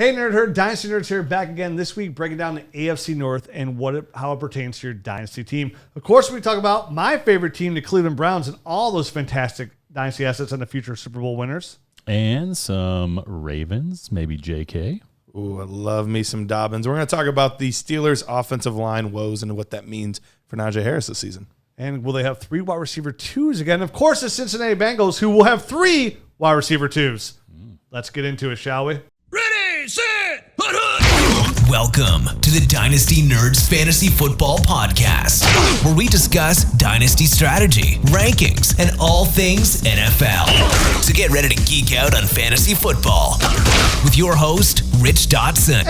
Hey, Nerd Herd, Dynasty Nerds here, back again this week, breaking down the AFC North and how it pertains to your Dynasty team. Of course, we talk about my favorite team, the Cleveland Browns, and all those fantastic Dynasty assets and the future Super Bowl winners. And some Ravens, maybe JK. Ooh, I love me some Dobbins. We're going to talk about the Steelers' offensive line woes and what that means for Najee Harris this season. And will they have 3 wide receiver 2s again? Of course, the Cincinnati Bengals, who will have 3 wide receiver 2s. Let's get into it, shall we? Ready, set, hut, hut. Welcome to the Dynasty Nerds Fantasy Football Podcast, where we discuss Dynasty strategy, rankings, and all things NFL. So get ready to geek out on fantasy football with your host, Rich Dotson.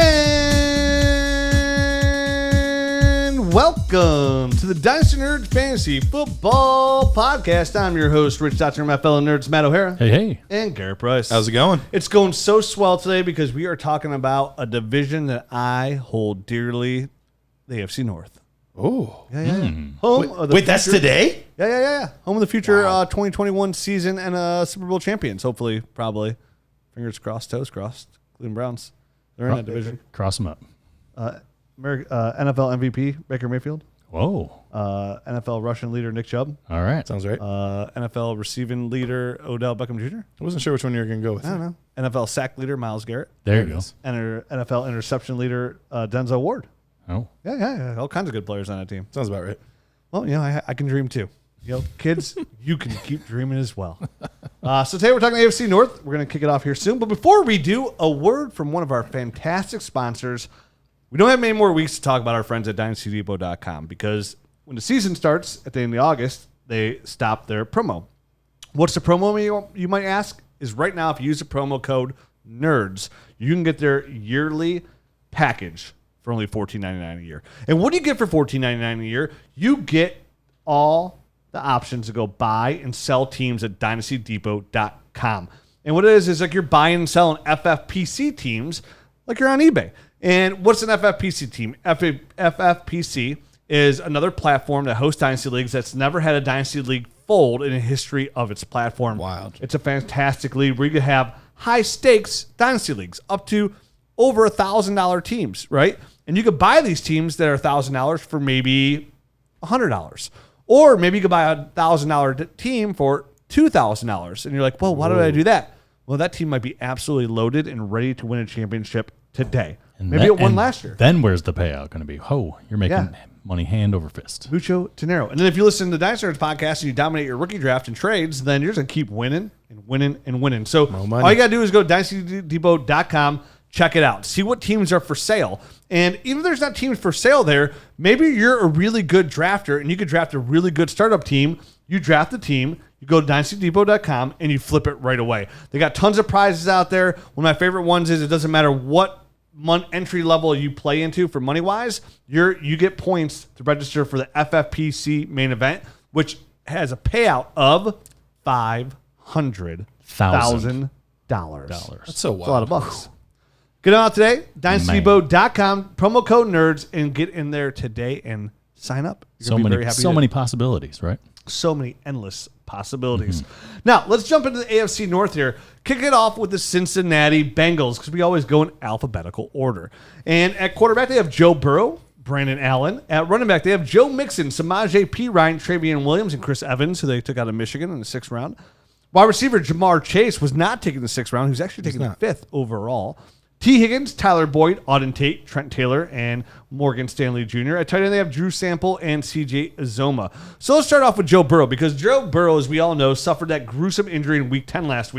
And welcome to the Dynasty Nerds Fantasy Football Podcast. I'm your host, Rich Dotson, my fellow nerds, Matt O'Hara. Hey. And Garrett Price. How's it going? It's going so swell today because we are talking about a division that I hold dearly, the AFC North. Oh. Yeah. Home of the Wait, that's today? Yeah. Home of the future 2021 season and Super Bowl champions, hopefully, probably. Fingers crossed, toes crossed. Cleveland Browns. They're in that division. Cross them up. NFL MVP, Baker Mayfield. Whoa. NFL rushing leader, Nick Chubb. All right. Sounds right. NFL receiving leader, Odell Beckham Jr. I wasn't sure which one you were going to go with. I don't know. NFL sack leader, Myles Garrett. There you go. And NFL interception leader, Denzel Ward. Oh. Yeah. All kinds of good players on that team. Sounds about right. Well, I can dream too. Kids, you can keep dreaming as well. So today we're talking AFC North. We're going to kick it off here soon. But before we do, a word from one of our fantastic sponsors. We don't have many more weeks to talk about our friends at DynastyDepot.com because when the season starts at the end of August, they stop their promo. What's the promo, you might ask? Is right now, if you use the promo code NERDS, you can get their yearly package for only $14.99 a year. And what do you get for $14.99 a year? You get all the options to go buy and sell teams at DynastyDepot.com. And what it is like you're buying and selling FFPC teams like you're on eBay. And what's an FFPC team? FFPC is another platform that hosts Dynasty Leagues that's never had a Dynasty League fold in the history of its platform. Wild. It's a fantastic league where you can have high-stakes Dynasty Leagues up to over $1,000 teams, right? And you could buy these teams that are $1,000 for maybe $100. Or maybe you could buy a $1,000 team for $2,000. And you're like, well, why did I do that? Well, that team might be absolutely loaded and ready to win a championship today. And maybe it won last year. Then where's the payout going to be? You're making money hand over fist. Mucho dinero. And then if you listen to the Dynasty Nerds podcast and you dominate your rookie draft and trades, then you're just going to keep winning and winning and winning. So all you got to do is go to DynastyDepot.com, check it out, see what teams are for sale. And even if there's not teams for sale there, maybe you're a really good drafter and you could draft a really good startup team. You draft the team, you go to DynastyDepot.com, and you flip it right away. They got tons of prizes out there. One of my favorite ones is it doesn't matter what entry level you play into for money wise, you get points to register for the FFPC main event, which has a payout of $500,000. That's so wild. That's a lot of bucks. Get on out today, DynastyDepot.com, promo code NERDS, and get in there today and sign up. So many possibilities, right? So many endless possibilities. Now, let's jump into the AFC North here. Kick it off with the Cincinnati Bengals because we always go in alphabetical order. And at quarterback, they have Joe Burrow, Brandon Allen. At running back, they have Joe Mixon, Samaje Perine, Travion Williams, and Chris Evans, who they took out of Michigan in the 6th round. Wide receiver Jamar Chase was not taking the 6th round. He was actually taking the 5th overall. T. Higgins, Tyler Boyd, Auden Tate, Trent Taylor, and Morgan Stanley Jr. At tight end, they have Drew Sample and C.J. Uzoma. So let's start off with Joe Burrow because Joe Burrow, as we all know, suffered that gruesome injury in Week 10 last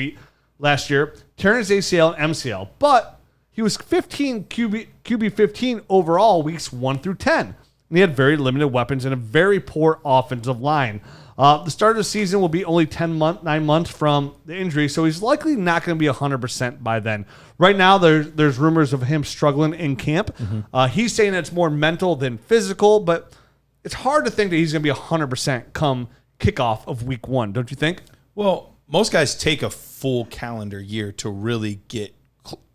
year, tearing his ACL and MCL. But he was QB 15 overall weeks 1 through 10. And he had very limited weapons and a very poor offensive line. The start of the season will be only 9 months from the injury, so he's likely not going to be 100% by then. Right now, there's rumors of him struggling in camp. He's saying it's more mental than physical, but it's hard to think that he's going to be 100% come kickoff of Week 1, don't you think? Well, most guys take a full calendar year to really get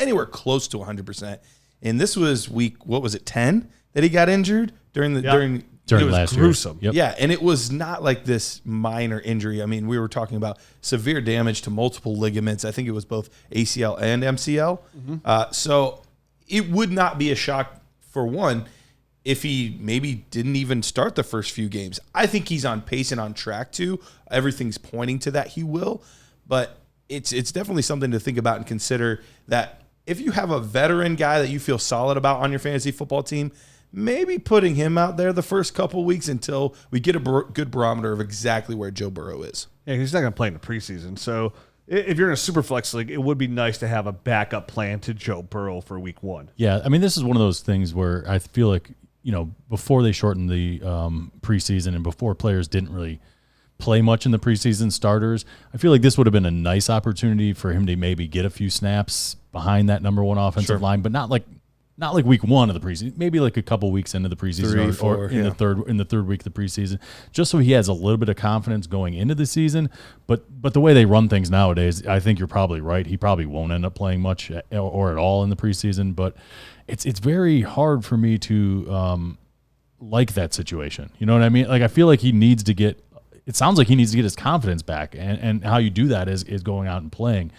anywhere close to 100%. And this was week, 10 that he got injured during last gruesome. Year. Yep. Yeah, and it was not like this minor injury. I mean, we were talking about severe damage to multiple ligaments. I think it was both ACL and MCL. So it would not be a shock, for one, if he maybe didn't even start the first few games. I think he's on pace and on track to. Everything's pointing to that he will. But it's definitely something to think about and consider, that if you have a veteran guy that you feel solid about on your fantasy football team, maybe putting him out there the first couple weeks until we get a good barometer of exactly where Joe Burrow is. Yeah, he's not going to play in the preseason. So if you're in a super flex league, it would be nice to have a backup plan to Joe Burrow for week 1. Yeah, I mean, this is one of those things where I feel like, before they shortened the preseason and before players didn't really play much in the preseason starters, I feel like this would have been a nice opportunity for him to maybe get a few snaps behind that number 1 offensive line, but not like week 1 of the preseason, maybe like a couple weeks into the preseason or in the third week of the preseason, just so he has a little bit of confidence going into the season. But the way they run things nowadays, I think you're probably right. He probably won't end up playing much or at all in the preseason, but it's very hard for me to like that situation. You know what I mean? Like, I feel like it sounds like he needs to get his confidence back, and how you do that is going out and playing.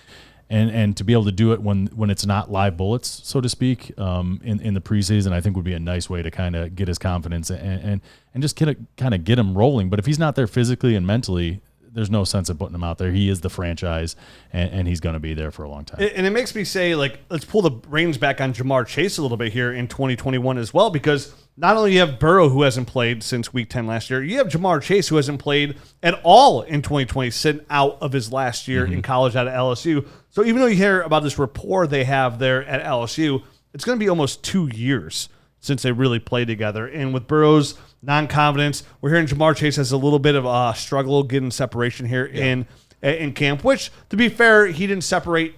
And to be able to do it when it's not live bullets, so to speak, in the preseason, I think would be a nice way to kind of get his confidence and just kind of get him rolling. But if he's not there physically and mentally, there's no sense of putting him out there. He is the franchise, and he's going to be there for a long time. And it makes me say, like, let's pull the reins back on Jamar Chase a little bit here in 2021 as well, because not only you have Burrow, who hasn't played since week 10 last year, you have Jamar Chase, who hasn't played at all in 2020, sitting out of his last year in college out of LSU. So even though you hear about this rapport they have there at LSU, it's going to be almost 2 years since they really played together. And with Burrow's non-confidence, we're hearing Jamar Chase has a little bit of a struggle getting separation here in camp, which, to be fair, he didn't separate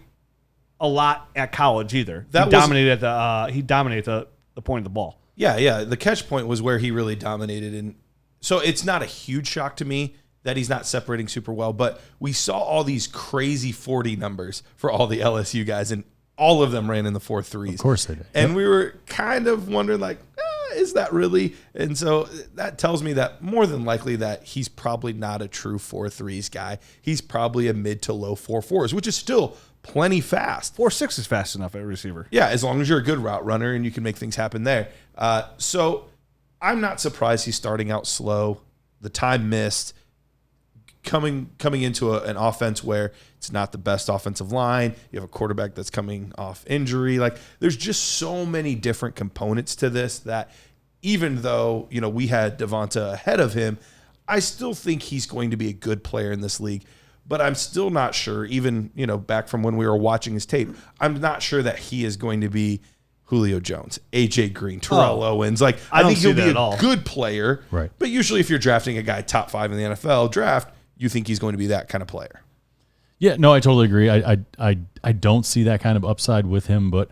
a lot at college either. He dominated the point of the ball. Yeah. The catch point was where he really dominated. And so it's not a huge shock to me that he's not separating super well, but we saw all these crazy 40 numbers for all the LSU guys, and all of them ran in the 4.3s. Of course they did. And we were kind of wondering, like, is that really? And so that tells me that more than likely that he's probably not a true 4.3s guy. He's probably a mid to low 4.4s, which is still plenty fast. 4.6 is fast enough at receiver. Yeah, as long as you're a good route runner and you can make things happen there. So I'm not surprised he's starting out slow. The time missed, coming into an offense where it's not the best offensive line. You have a quarterback that's coming off injury. Like, there's just so many different components to this that even though, we had Devonta ahead of him, I still think he's going to be a good player in this league. But I'm still not sure, even, back from when we were watching his tape, I'm not sure that he is going to be Julio Jones, AJ Green, Terrell Owens. Like, I think he'll be a good player. Right. But usually if you're drafting a guy top 5 in the NFL draft, you think he's going to be that kind of player. Yeah, no, I totally agree. I don't see that kind of upside with him, but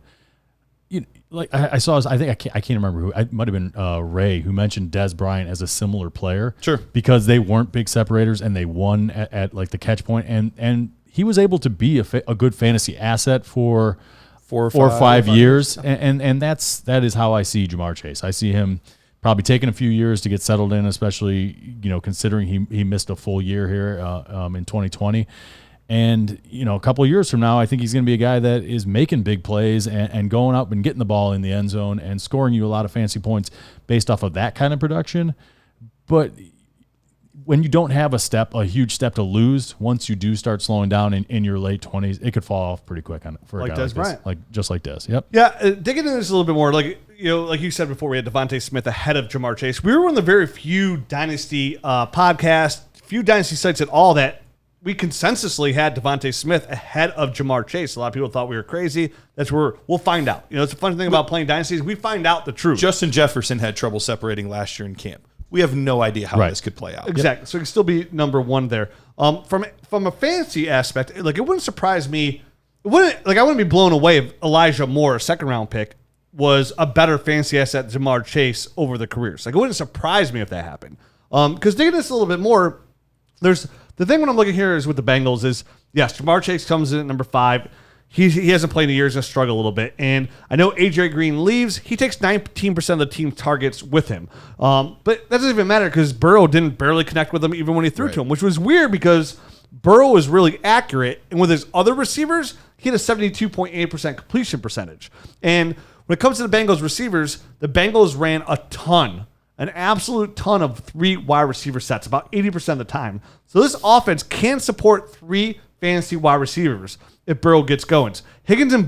I saw, I can't remember who. It might have been Ray who mentioned Dez Bryant as a similar player. Sure. Because they weren't big separators and they won at like the catch point, and he was able to be a good fantasy asset for 4 or 5 years, and that is how I see Jamar Chase. I see him probably taking a few years to get settled in, especially considering he missed a full year here in 2020. And, a couple of years from now, I think he's going to be a guy that is making big plays and going up and getting the ball in the end zone and scoring you a lot of fancy points based off of that kind of production. But when you don't have a huge step to lose, once you do start slowing down in your late 20s, it could fall off pretty quick for a guy like this. Just like Dez. Yep. Yeah, digging into this a little bit more, like you said before, we had Devontae Smith ahead of Jamar Chase. We were one of the very few Dynasty podcasts, few Dynasty sites at all that we consensusly had Devontae Smith ahead of Jamar Chase. A lot of people thought we were crazy. That's where we'll find out. It's a fun thing about playing Dynasties. We find out the truth. Justin Jefferson had trouble separating last year in camp. We have no idea how this could play out. Exactly. Yep. So he can still be number 1 there. From a fantasy aspect, like, it wouldn't surprise me. I wouldn't be blown away if Elijah Moore, a 2nd round pick, was a better fantasy asset than Jamar Chase over the careers. Like, it wouldn't surprise me if that happened. Because digging this a little bit more, there's the thing when I'm looking here is with the Bengals is, yes, Jamar Chase comes in at number 5. He hasn't played in years and struggled a little bit. And I know AJ Green leaves. He takes 19% of the team targets with him. But that doesn't even matter because Burrow didn't barely connect with him even when he threw to him, which was weird because Burrow was really accurate. And with his other receivers, he had a 72.8% completion percentage. And When it comes to the Bengals receivers, the Bengals ran an absolute ton of 3 wide receiver sets, about 80% of the time. So this offense can support 3 fantasy wide receivers if Burrow gets going. Higgins and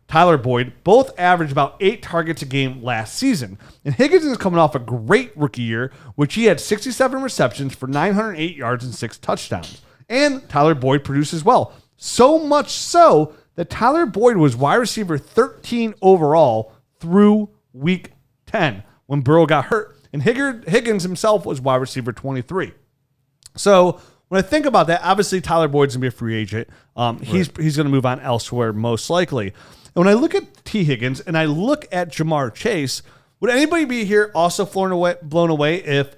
Tyler Boyd both averaged about 8 targets a game last season. And Higgins is coming off a great rookie year, which he had 67 receptions for 908 yards and 6 touchdowns. And Tyler Boyd produced as well. So much so that Tyler Boyd was wide receiver 13 overall through week 10 when Burrow got hurt. And Higgins himself was wide receiver 23. So when I think about that, obviously Tyler Boyd's going to be a free agent. He's going to move on elsewhere most likely. And when I look at T. Higgins and I look at Jamar Chase, would anybody be here also blown away if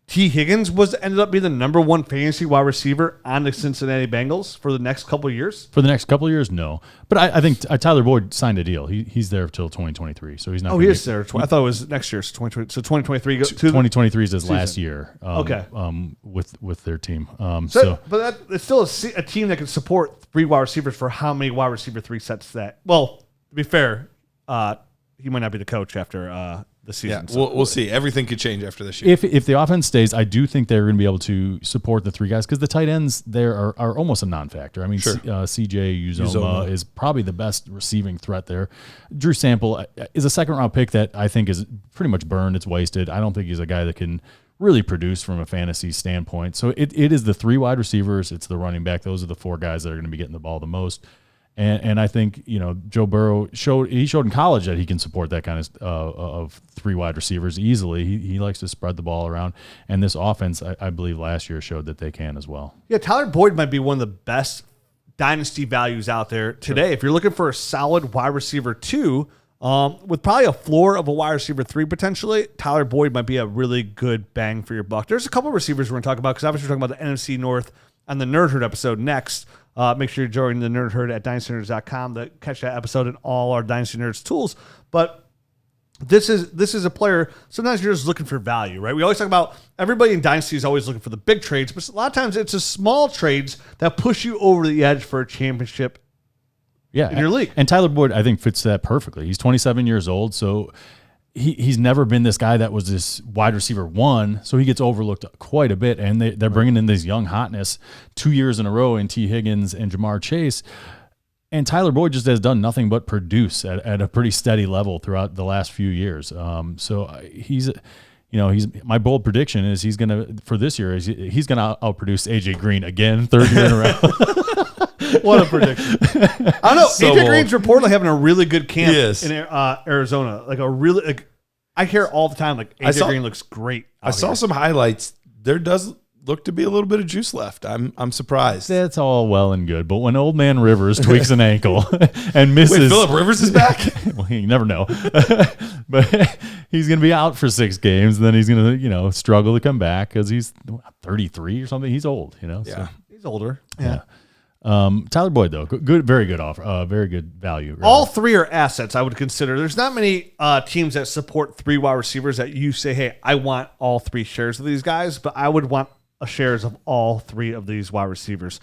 T. Higgins ended up being the number 1 fantasy wide receiver on the Cincinnati Bengals for the next couple of years? For the next couple of years, no. But I think Tyler Boyd signed a deal. He's there until 2023, so he's not. Oh, he is there. I thought it was next year. So 2023. 2023 is his last year. Okay. With their team. But it's still a team that can support 3 wide receivers for how many wide receiver 3 sets that? Well, to be fair, he might not be the coach after the season. Yeah, so we'll see. Everything could change after this year. If the offense stays, I do think they're going to be able to support the 3 guys because the tight ends there are almost a non-factor. I mean, sure. CJ Uzomah is probably the best receiving threat there. Drew Sample is a second-round pick that I think is pretty much burned. It's wasted. I don't think he's a guy that can really produce from a fantasy standpoint. So it is the 3 wide receivers. It's the running back. Those are the 4 guys that are going to be getting the ball the most. And I think, Joe Burrow showed in college that he can support that kind of 3 wide receivers easily. He likes to spread the ball around. And this offense, I believe last year showed that they can as well. Yeah, Tyler Boyd might be one of the best dynasty values out there today. Sure. If you're looking for a solid wide receiver 2, with probably a floor of a wide receiver 3 potentially, Tyler Boyd might be a really good bang for your buck. There's a couple of receivers we're going to talk about because obviously we're talking about the NFC North on the Nerd Herd episode next. Make sure you join the Nerd Herd at dynastynerds.com to catch that episode and all our Dynasty Nerds tools. But this is a player, sometimes you're just looking for value, right? We always talk about everybody in Dynasty is always looking for the big trades, but a lot of times it's the small trades that push you over the edge for a championship in your league. And Tyler Boyd, I think, fits that perfectly. He's 27 years old, so he's never been this guy that was this wide receiver 1, so he gets overlooked quite a bit, and they're bringing in this young hotness 2 years in a row in T. Higgins and Jamar Chase, and Tyler Boyd just has done nothing but produce at a pretty steady level throughout the last few years. So he's my bold prediction is he's gonna outproduce AJ Green again, 3rd year in a row. What a prediction. I don't know. So AJ Green's reportedly having a really good camp in Arizona. I hear all the time, AJ Green looks great. I saw some highlights. There does look to be a little bit of juice left. I'm surprised. That's all well and good, but when old man Rivers tweaks an ankle and misses... Wait, Phillip Rivers is back? Well, you never know. But he's going to be out for 6 games, and then he's going to, struggle to come back because he's 33 or something. He's old, Yeah, so. He's older. Yeah. Tyler Boyd, though, good, very good offer, very good value. Really. All 3 are assets I would consider. There's not many teams that support 3 wide receivers that you say, hey, I want all 3 shares of these guys, but I would want shares of all 3 of these wide receivers,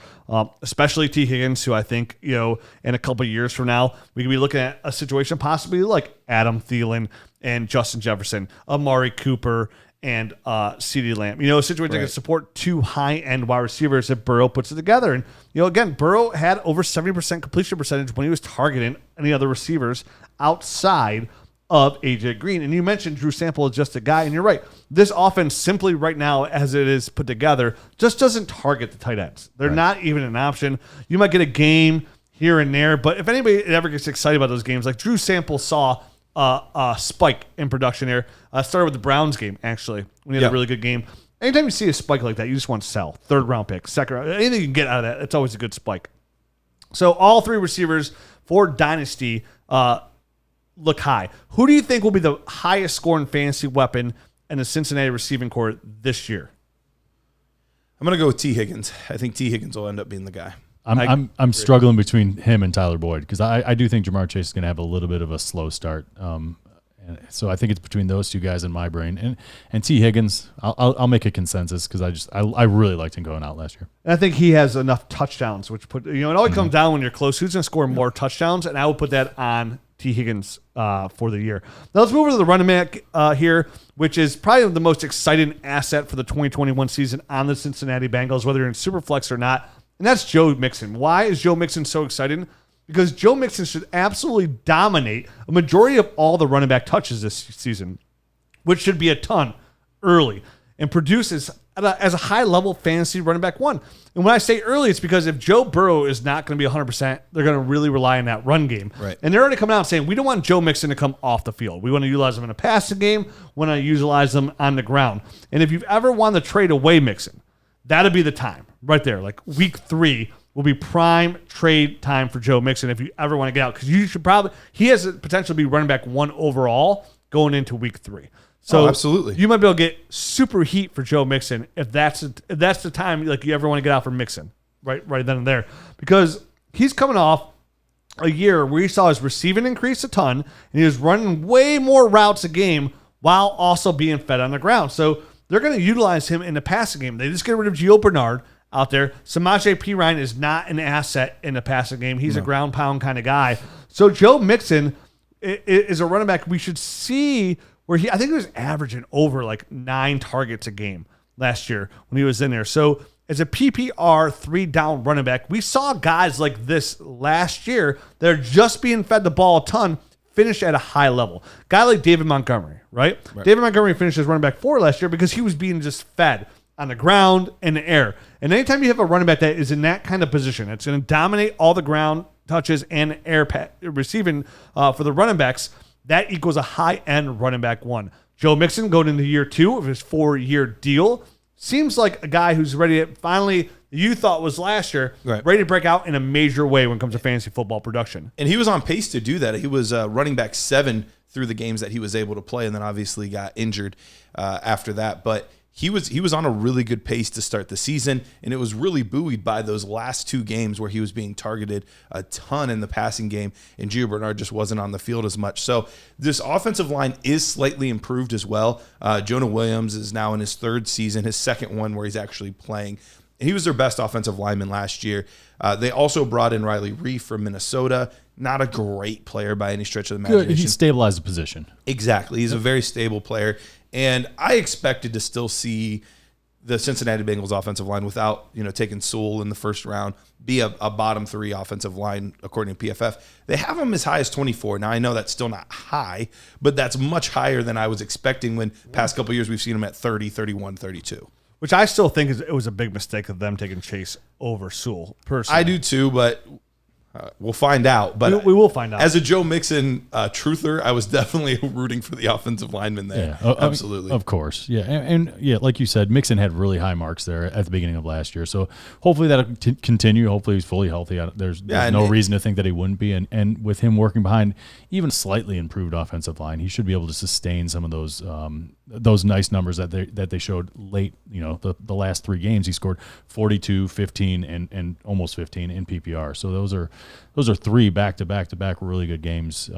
especially T. Higgins, who I think, in a couple of years from now, we could be looking at a situation possibly like Adam Thielen and Justin Jefferson, Amari Cooper, and CeeDee Lamb. A situation that can support 2 high-end wide receivers if Burrow puts it together. And, again, Burrow had over 70% completion percentage when he was targeting any other receivers outside of AJ Green. And you mentioned Drew Sample is just a guy, and you're right. This offense simply right now, as it is put together, just doesn't target the tight ends. They're not even an option. You might get a game here and there, but if anybody ever gets excited about those games, like Drew Sample saw a spike in production here. Started with the Browns game, actually, when he had a really good game. Anytime you see a spike like that, you just want to sell. 3rd round pick, 2nd round, anything you can get out of that, it's always a good spike. So all 3 receivers for Dynasty look high. Who do you think will be the highest scoring fantasy weapon in the Cincinnati receiving corps this year? I'm going to go with T. Higgins. I think T. Higgins will end up being the guy. I'm struggling between him and Tyler Boyd because I do think Jamar Chase is going to have a little bit of a slow start. And so I think it's between those 2 guys in my brain. And T. Higgins, I'll make a consensus because I really liked him going out last year. And I think he has enough touchdowns, which it always comes down when you're close. Who's going to score more touchdowns? And I would put that on T. Higgins for the year. Now let's move over to the running back here, which is probably the most exciting asset for the 2021 season on the Cincinnati Bengals, whether you're in Superflex or not, and that's Joe Mixon. Why is Joe Mixon so exciting? Because Joe Mixon should absolutely dominate a majority of all the running back touches this season, which should be a ton early, and produces as a high-level fantasy running back one. And when I say early, it's because if Joe Burrow is not going to be 100%, they're going to really rely on that run game. Right. And they're already coming out and saying, we don't want Joe Mixon to come off the field. We want to utilize him in a passing game. We want to utilize him on the ground. And if you've ever wanted to trade away Mixon, that'll be the time right there. Like week 3 will be prime trade time for Joe Mixon if you ever want to get out. Because you should probably, he has the potential to be running back 1 overall going into week 3. So absolutely, you might be able to get super heat for Joe Mixon if that's the time like you ever want to get out for Mixon, right then and there, because he's coming off a year where he saw his receiving increase a ton and he was running way more routes a game while also being fed on the ground. So they're going to utilize him in the passing game. They just get rid of Gio Bernard out there. Samaje Perine is not an asset in the passing game. He's a ground pound kind of guy. So Joe Mixon is a running back we should see. Where I think he was averaging over like 9 targets a game last year when he was in there. So as a PPR 3-down running back, we saw guys like this last year that are just being fed the ball a ton finish at a high level. Guy like David Montgomery, right? David Montgomery finished as running back 4 last year because he was being just fed on the ground and the air. And anytime you have a running back that is in that kind of position, it's going to dominate all the ground touches and air receiving for the running backs. That equals a high-end running back 1. Joe Mixon going into year 2 of his 4-year deal seems like a guy who's ready to finally, you thought was last year, ready to break out in a major way when it comes to fantasy football production. And he was on pace to do that. He was running back 7 through the games that he was able to play, and then obviously got injured after that. But he was on a really good pace to start the season, and it was really buoyed by those last 2 games where he was being targeted a ton in the passing game, and Gio Bernard just wasn't on the field as much. So this offensive line is slightly improved as well. Jonah Williams is now in his 3rd season, his 2nd one where he's actually playing. He was their best offensive lineman last year. They also brought in Riley Reif from Minnesota. Not a great player by any stretch of the imagination. Good. He stabilized the position. Exactly. He's a very stable player. And I expected to still see the Cincinnati Bengals offensive line without, taking Sewell in the first round, be a bottom 3 offensive line according to PFF. They have them as high as 24. Now, I know that's still not high, but that's much higher than I was expecting when past couple of years we've seen them at 30, 31, 32. Which I still think it was a big mistake of them taking Chase over Sewell, personally. I do too, but we'll find out. But we will find out. As a Joe Mixon truther, I was definitely rooting for the offensive lineman there. Yeah, absolutely. Of course. Yeah. And yeah, like you said, Mixon had really high marks there at the beginning of last year. So hopefully that'll continue. Hopefully he's fully healthy. There's no reason to think that he wouldn't be. And with him working behind even slightly improved offensive line, he should be able to sustain some of those nice numbers that they showed late. The last 3 games he scored 42, 15, and almost 15 in PPR. So those are 3 back-to-back really good games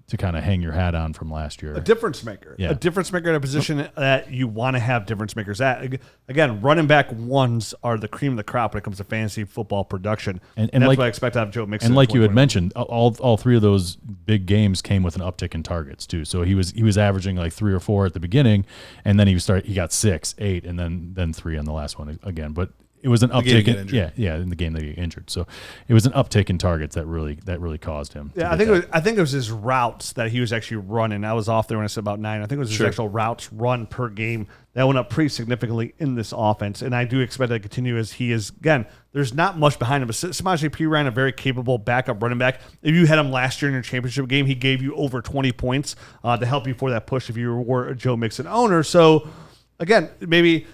to kind of hang your hat on from last year. A difference maker. Yeah. A difference maker in a position that you want to have difference makers at. Again, running back 1s are the cream of the crop when it comes to fantasy football production. And that's what I expect out of Joe Mixon. And like you had mentioned, all 3 of those big games came with an uptick in targets too. So he was averaging like 3 or 4 at the beginning, and then he got 6, 8, and then 3 on the last one again. But it was an uptick in the game that he got injured. So it was an uptick in targets that really caused him. Yeah, I think it was his routes that he was actually running. I was off there when I said about 9. I think it was his actual routes run per game that went up pretty significantly in this offense. And I do expect that to continue as he is, again, there's not much behind him. But Samaje Perine, a very capable backup running back. If you had him last year in your championship game, he gave you over 20 points to help you for that push if you were a Joe Mixon owner. So again, maybe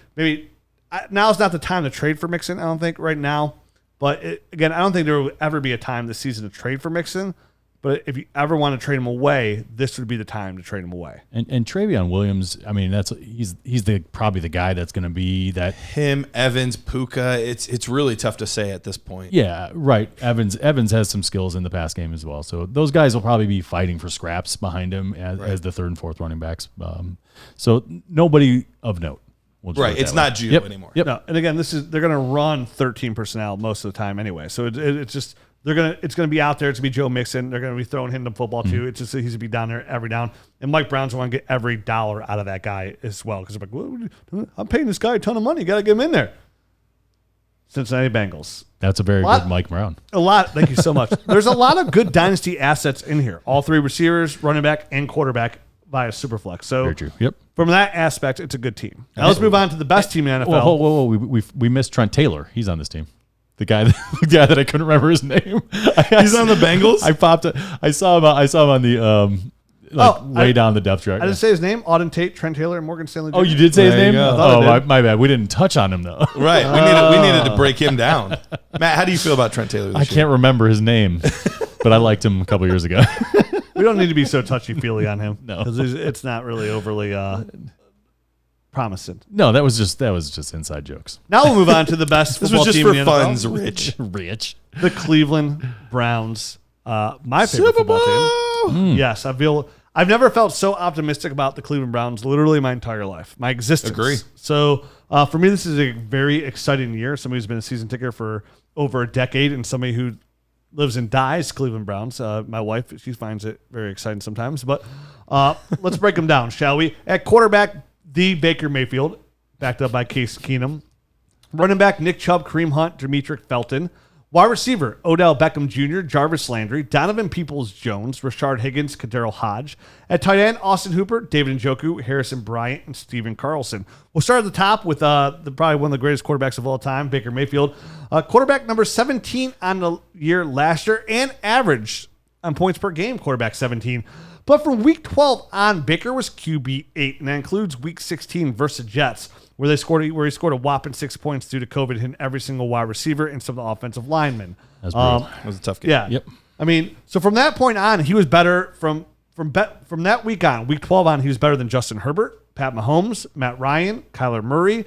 now's not the time to trade for Mixon, I don't think, right now. But again, I don't think there will ever be a time this season to trade for Mixon. But if you ever want to trade him away, this would be the time to trade him away. And Travion Williams, I mean, he's probably the guy that's going to be that. Him, Evans, Puka. It's really tough to say at this point. Yeah, right. Evans has some skills in the pass game as well. So those guys will probably be fighting for scraps behind him as the 3rd and 4th running backs. So nobody of note. Right, it's not Gio anymore. Yep. No, and again, they're going to run 13 personnel most of the time anyway. So it's just It's gonna be out there. It's gonna be Joe Mixon. They're gonna be throwing him the football too. It's just he's gonna be down there every down. And Mike Brown's want to get every dollar out of that guy as well because they're like, well, I'm paying this guy a ton of money. You gotta get him in there. Cincinnati Bengals. That's a very good Mike Brown. A lot. Thank you so much. There's a lot of good dynasty assets in here. All three receivers, running back, and quarterback via Superflex. So very true. Yep. From that aspect, it's a good team. Now let's move on to the best team in the NFL. Whoa. We missed Trent Taylor. He's on this team. The guy that I couldn't remember his name. He's on the Bengals. I saw him on the way down the depth chart. I didn't say his name. Auden Tate, Trent Taylor, and Morgan Stanley Jr. Oh, you did say his There you name? go. Oh, my bad. We didn't touch on him though. Right. We needed to break him down. Matt, how do you feel about Trent Taylor this I year? can't remember his name, but I liked him a couple years ago. We don't need to be so touchy-feely on him. No. Because it's not really overly promising. No, that was just inside jokes. Now we'll move on to the best This football was just team for in the NFL. funds, Rich. The Cleveland Browns. My favorite Super football team. Bowl. Yes, I've never felt so optimistic about the Cleveland Browns literally my entire life, my existence. Agree. So for me, this is a very exciting year. Somebody who's been a season ticker for over a decade and somebody who lives and dies Cleveland Browns. My wife, she finds it very exciting sometimes. But let's break them down, shall we? At quarterback, the Baker Mayfield, backed up by Case Keenum. Running back, Nick Chubb, Kareem Hunt, Demetric Felton. Wide receiver, Odell Beckham Jr., Jarvis Landry, Donovan Peoples-Jones, Rashard Higgins, Kadero Hodge. At tight end, Austin Hooper, David Njoku, Harrison Bryant, and Steven Carlson. We'll start at the top with probably one of the greatest quarterbacks of all time, Baker Mayfield. Quarterback number 17 on the year last year and average on points per game, quarterback 17. But from week 12 on, Baker was QB8, and that includes week 16 versus Jets, where he scored a whopping 6 points due to COVID, hitting every single wide receiver and some of the offensive linemen. That's brutal. That was a tough game. Yeah. Yep. I mean, so from that point on, he was better from that week on. Week 12 on, he was better than Justin Herbert, Pat Mahomes, Matt Ryan, Kyler Murray,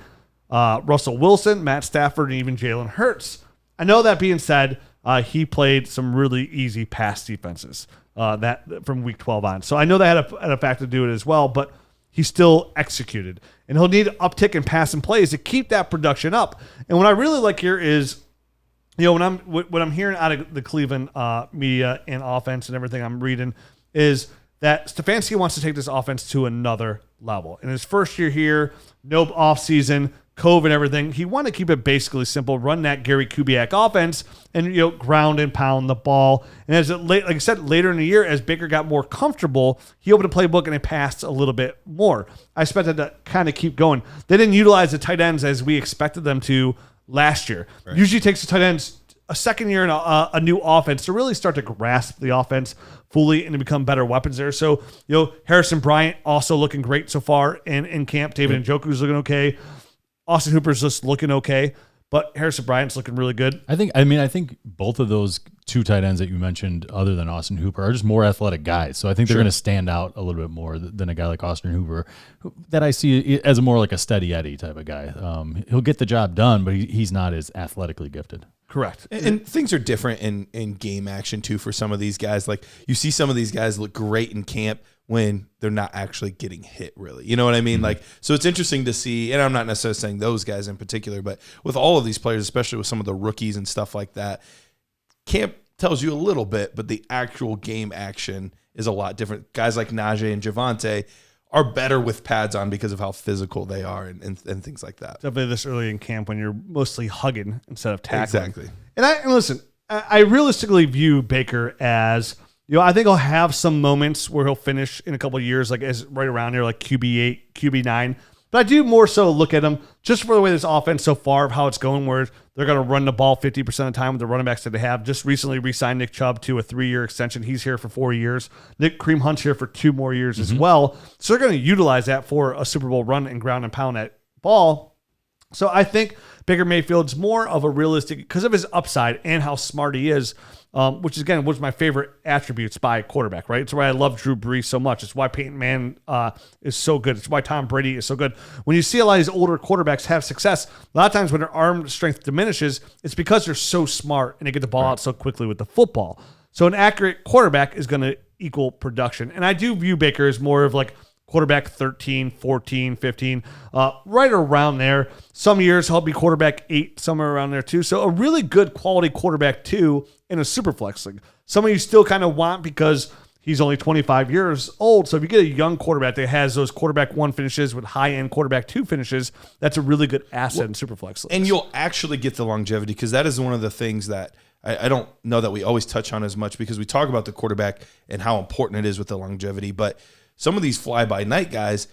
Russell Wilson, Matt Stafford, and even Jalen Hurts. I know that being said, he played some really easy pass defenses that from week 12 on. So I know that had a factor to do it as well, but he still executed. And he'll need an uptick in passing plays to keep that production up. And what I really like here is, when I'm hearing out of the Cleveland media and offense and everything I'm reading is that Stefanski wants to take this offense to another level. In his first year here, no offseason, COVID, everything, he wanted to keep it basically simple, run that Gary Kubiak offense and, ground and pound the ball. And like I said, later in the year, as Baker got more comfortable, he opened a playbook and it passed a little bit more. I expected to kind of keep going. They didn't utilize the tight ends as we expected them to last year. Right. Usually takes the tight ends a second year in a new offense to really start to grasp the offense fully and to become better weapons there. So, Harrison Bryant also looking great so far in camp. David Njoku's looking okay. Austin Hooper's just looking okay, but Harrison Bryant's looking really good. I think both of those two tight ends that you mentioned, other than Austin Hooper, are just more athletic guys. So I think they're going to stand out a little bit more than a guy like Austin Hooper, that I see as more like a steady Eddie type of guy. He'll get the job done, but he's not as athletically gifted. Correct. And things are different in game action, too, for some of these guys. Like, you see some of these guys look great in camp when they're not actually getting hit, really. You know what I mean? Mm-hmm. Like, so it's interesting to see, and I'm not necessarily saying those guys in particular, but with all of these players, especially with some of the rookies and stuff like that, camp tells you a little bit, but the actual game action is a lot different. Guys like Najee and Javonte are better with pads on because of how physical they are and things like that. Definitely this early in camp when you're mostly hugging instead of tackling. Exactly. And listen, I realistically view Baker as, I think he'll have some moments where he'll finish in a couple of years, like as right around here, like QB8, QB9. But I do more so look at him just for the way this offense so far of how it's going, where they're going to run the ball 50% of the time with the running backs that they have. Just recently re-signed Nick Chubb to a 3-year extension. He's here for 4 years. Kareem Hunt's here for 2 more years as well. So they're going to utilize that for a Super Bowl run and ground and pound that ball. So I think Baker Mayfield's more of a realistic, because of his upside and how smart he is, which is, again, was my favorite attributes by a quarterback, right? It's why I love Drew Brees so much. It's why Peyton Manning is so good. It's why Tom Brady is so good. When you see a lot of these older quarterbacks have success, a lot of times when their arm strength diminishes, it's because they're so smart and they get the ball out so quickly with the football. So an accurate quarterback is going to equal production. And I do view Baker as more of like quarterback 13, 14, 15, right around there. Some years he'll be quarterback 8, somewhere around there too. So a really good quality quarterback 2 in a super flex league. Someone you still kind of want because he's only 25 years old. So if you get a young quarterback that has those quarterback 1 finishes with high-end quarterback 2 finishes, that's a really good asset in super flex leagues. And you'll actually get the longevity, because that is one of the things that I don't know that we always touch on as much, because we talk about the quarterback and how important it is with the longevity. But some of these fly-by-night guys,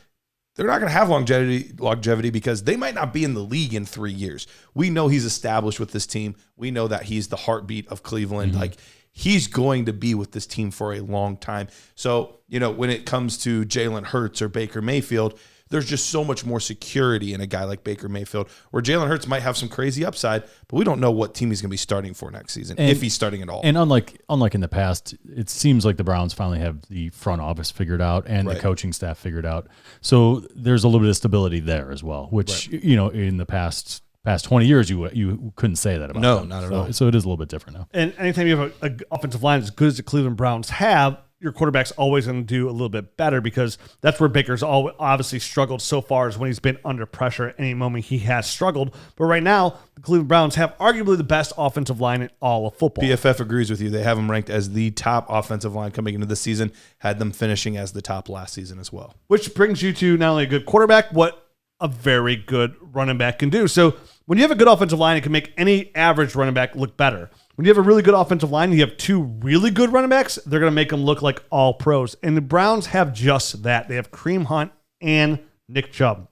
they're not going to have longevity because they might not be in the league in 3 years. We know he's established with this team. We know that he's the heartbeat of Cleveland. Like, he's going to be with this team for a long time. So, when it comes to Jalen Hurts or Baker Mayfield, there's just so much more security in a guy like Baker Mayfield, where Jalen Hurts might have some crazy upside, but we don't know what team he's going to be starting for next season, if he's starting at all. And unlike in the past, it seems like the Browns finally have the front office figured out and the coaching staff figured out. So there's a little bit of stability there as well, which, in the past 20 years, you couldn't say that about them. Not at all. So it is a little bit different now. And anytime you have an offensive line as good as the Cleveland Browns have, your quarterback's always going to do a little bit better, because that's where Baker's obviously struggled so far, is when he's been under pressure. At any moment he has struggled. But right now, the Cleveland Browns have arguably the best offensive line in all of football. PFF agrees with you. They have them ranked as the top offensive line coming into the season, had them finishing as the top last season as well. Which brings you to not only a good quarterback, what a very good running back can do. So when you have a good offensive line, it can make any average running back look better. When you have a really good offensive line, you have 2 really good running backs, they're going to make them look like all pros. And the Browns have just that. They have Kareem Hunt and Nick Chubb.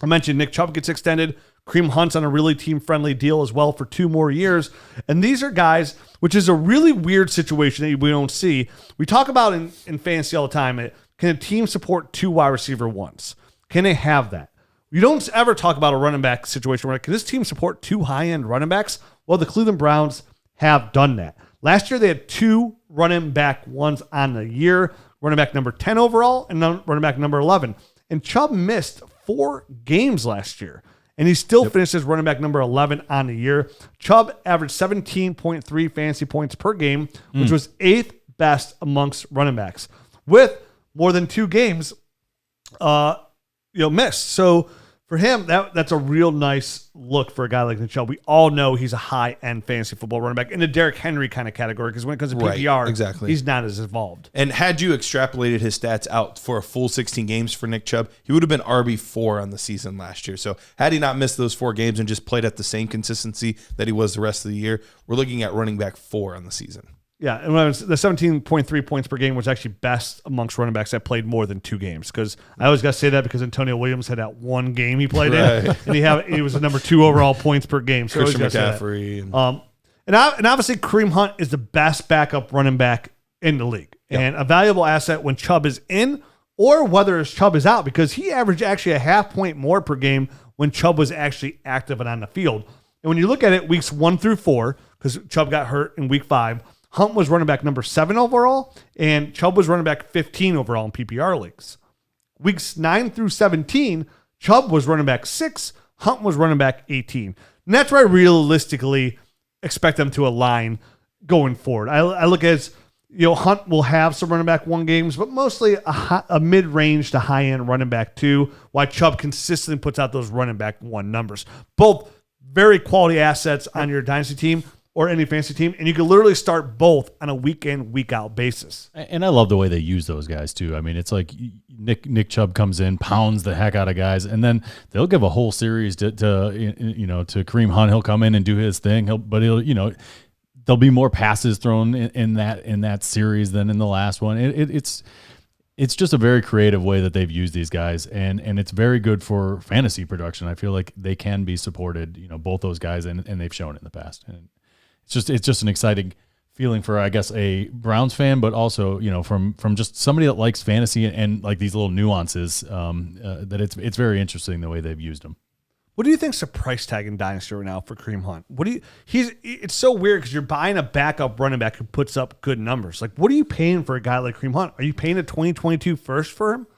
I mentioned Nick Chubb gets extended. Kareem Hunt's on a really team-friendly deal as well for 2 more years. And these are guys, which is a really weird situation that we don't see. We talk about in fantasy all the time, can a team support 2 wide receiver ones? Can they have that? You don't ever talk about a running back situation where, can this team support 2 high-end running backs? Well, the Cleveland Browns have done that. Last year, they had 2 running back ones on the year, running back number 10 overall and running back number 11. And Chubb missed 4 games last year, and he still finished as running back number 11 on the year. Chubb averaged 17.3 fantasy points per game, which was 8th best amongst running backs, with more than 2 games missed. So for him, that's a real nice look for a guy like Nick Chubb. We all know he's a high-end fantasy football running back in the Derrick Henry kind of category, because when it comes to PPR, he's not as involved. And had you extrapolated his stats out for a full 16 games for Nick Chubb, he would have been RB4 on the season last year. So had he not missed those 4 games and just played at the same consistency that he was the rest of the year, we're looking at running back 4 on the season. Yeah, and when the 17.3 points per game was actually best amongst running backs that played more than 2 games. Because I always got to say that because Antonio Williams had that 1 game he played in, and he was the number 2 overall points per game. So Christian McCaffrey. And obviously Kareem Hunt is the best backup running back in the league, and a valuable asset when Chubb is in, or whether Chubb is out, because he averaged actually a half point more per game when Chubb was actually active and on the field. And when you look at it, weeks 1 through 4, because Chubb got hurt in week 5. Hunt was running back number 7 overall, and Chubb was running back 15 overall in PPR leagues. Weeks 9 through 17, Chubb was running back 6, Hunt was running back 18. And that's where I realistically expect them to align going forward. I look at Hunt will have some running back 1 games, but mostly a mid-range to high-end running back 2, while Chubb consistently puts out those running back 1 numbers. Both very quality assets on your dynasty team or any fantasy team, and you can literally start both on a week-in, week-out basis. And I love the way they use those guys, too. I mean, it's like Nick Chubb comes in, pounds the heck out of guys, and then they'll give a whole series to Kareem Hunt. He'll come in and do his thing, there'll be more passes thrown in that series than in the last one. It's just a very creative way that they've used these guys, and it's very good for fantasy production. I feel like they can be supported, both those guys, and they've shown it in the past. And it's just an exciting feeling for, I guess, a Browns fan, but also, from just somebody that likes fantasy and like these little nuances, that it's very interesting the way they've used them. What do you think's the price tag in Dynasty right now for Kareem Hunt? It's so weird because you're buying a backup running back who puts up good numbers. Like, what are you paying for a guy like Kareem Hunt? Are you paying a 2022 first for him?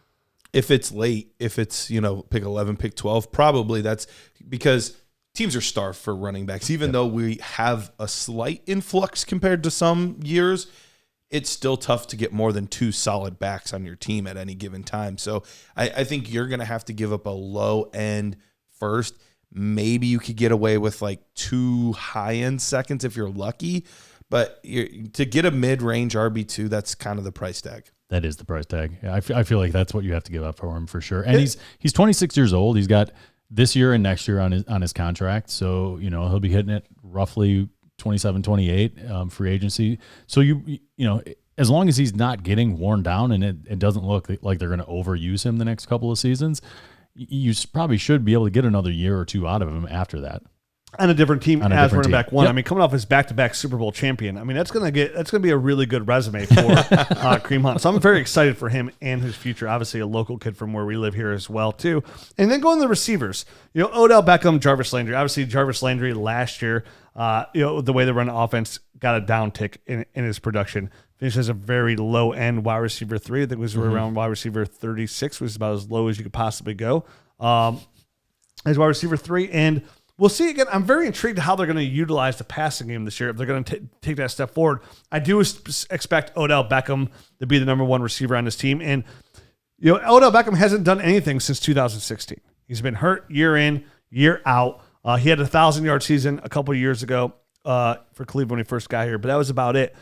If it's late, if it's, pick 11, pick 12, probably that's because teams are starved for running backs. Even though we have a slight influx compared to some years, it's still tough to get more than 2 solid backs on your team at any given time. So I think you're going to have to give up a low end first. Maybe you could get away with like 2 high end seconds if you're lucky, but to get a mid range RB2, that's kind of the price tag. That is the price tag. Yeah, I feel like that's what you have to give up for him for sure. And he's 26 years old. He's got this year and next year on his contract. So, he'll be hitting it roughly 27, 28 free agency. So as long as he's not getting worn down and it doesn't look like they're going to overuse him the next couple of seasons, you probably should be able to get another year or 2 out of him after that. On a different team as running back 1. Yep. I mean, coming off his back-to-back Super Bowl champion, I mean, that's gonna be a really good resume for Kareem Hunt. So I'm very excited for him and his future. Obviously, a local kid from where we live here as well too. And then going to the receivers, Odell Beckham, Jarvis Landry. Obviously, Jarvis Landry last year, the way they run the offense got a downtick in his production. Finished as a very low end wide receiver 3. I think it was around wide receiver 36, which is about as low as you could possibly go as wide receiver 3. And we'll see again. I'm very intrigued how they're going to utilize the passing game this year. If they're going to take that step forward, I do expect Odell Beckham to be the number 1 receiver on this team. And Odell Beckham hasn't done anything since 2016. He's been hurt year in, year out. He had a 1,000-yard season a couple of years ago for Cleveland when he first got here, but that was about it.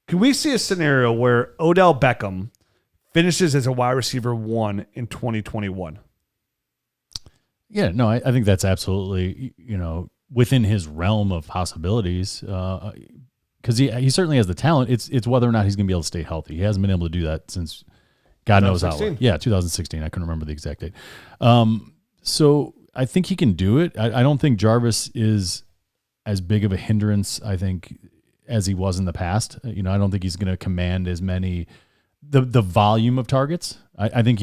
Can we see a scenario where Odell Beckham finishes as a wide receiver 1 in 2021? Yeah, no, I think that's absolutely, within his realm of possibilities, because he certainly has the talent. It's whether or not he's going to be able to stay healthy. He hasn't been able to do that since God knows how long. Yeah, 2016. I couldn't remember the exact date. So I think he can do it. I don't think Jarvis is as big of a hindrance, I think, as he was in the past. I don't think he's going to command as many the volume of targets. I think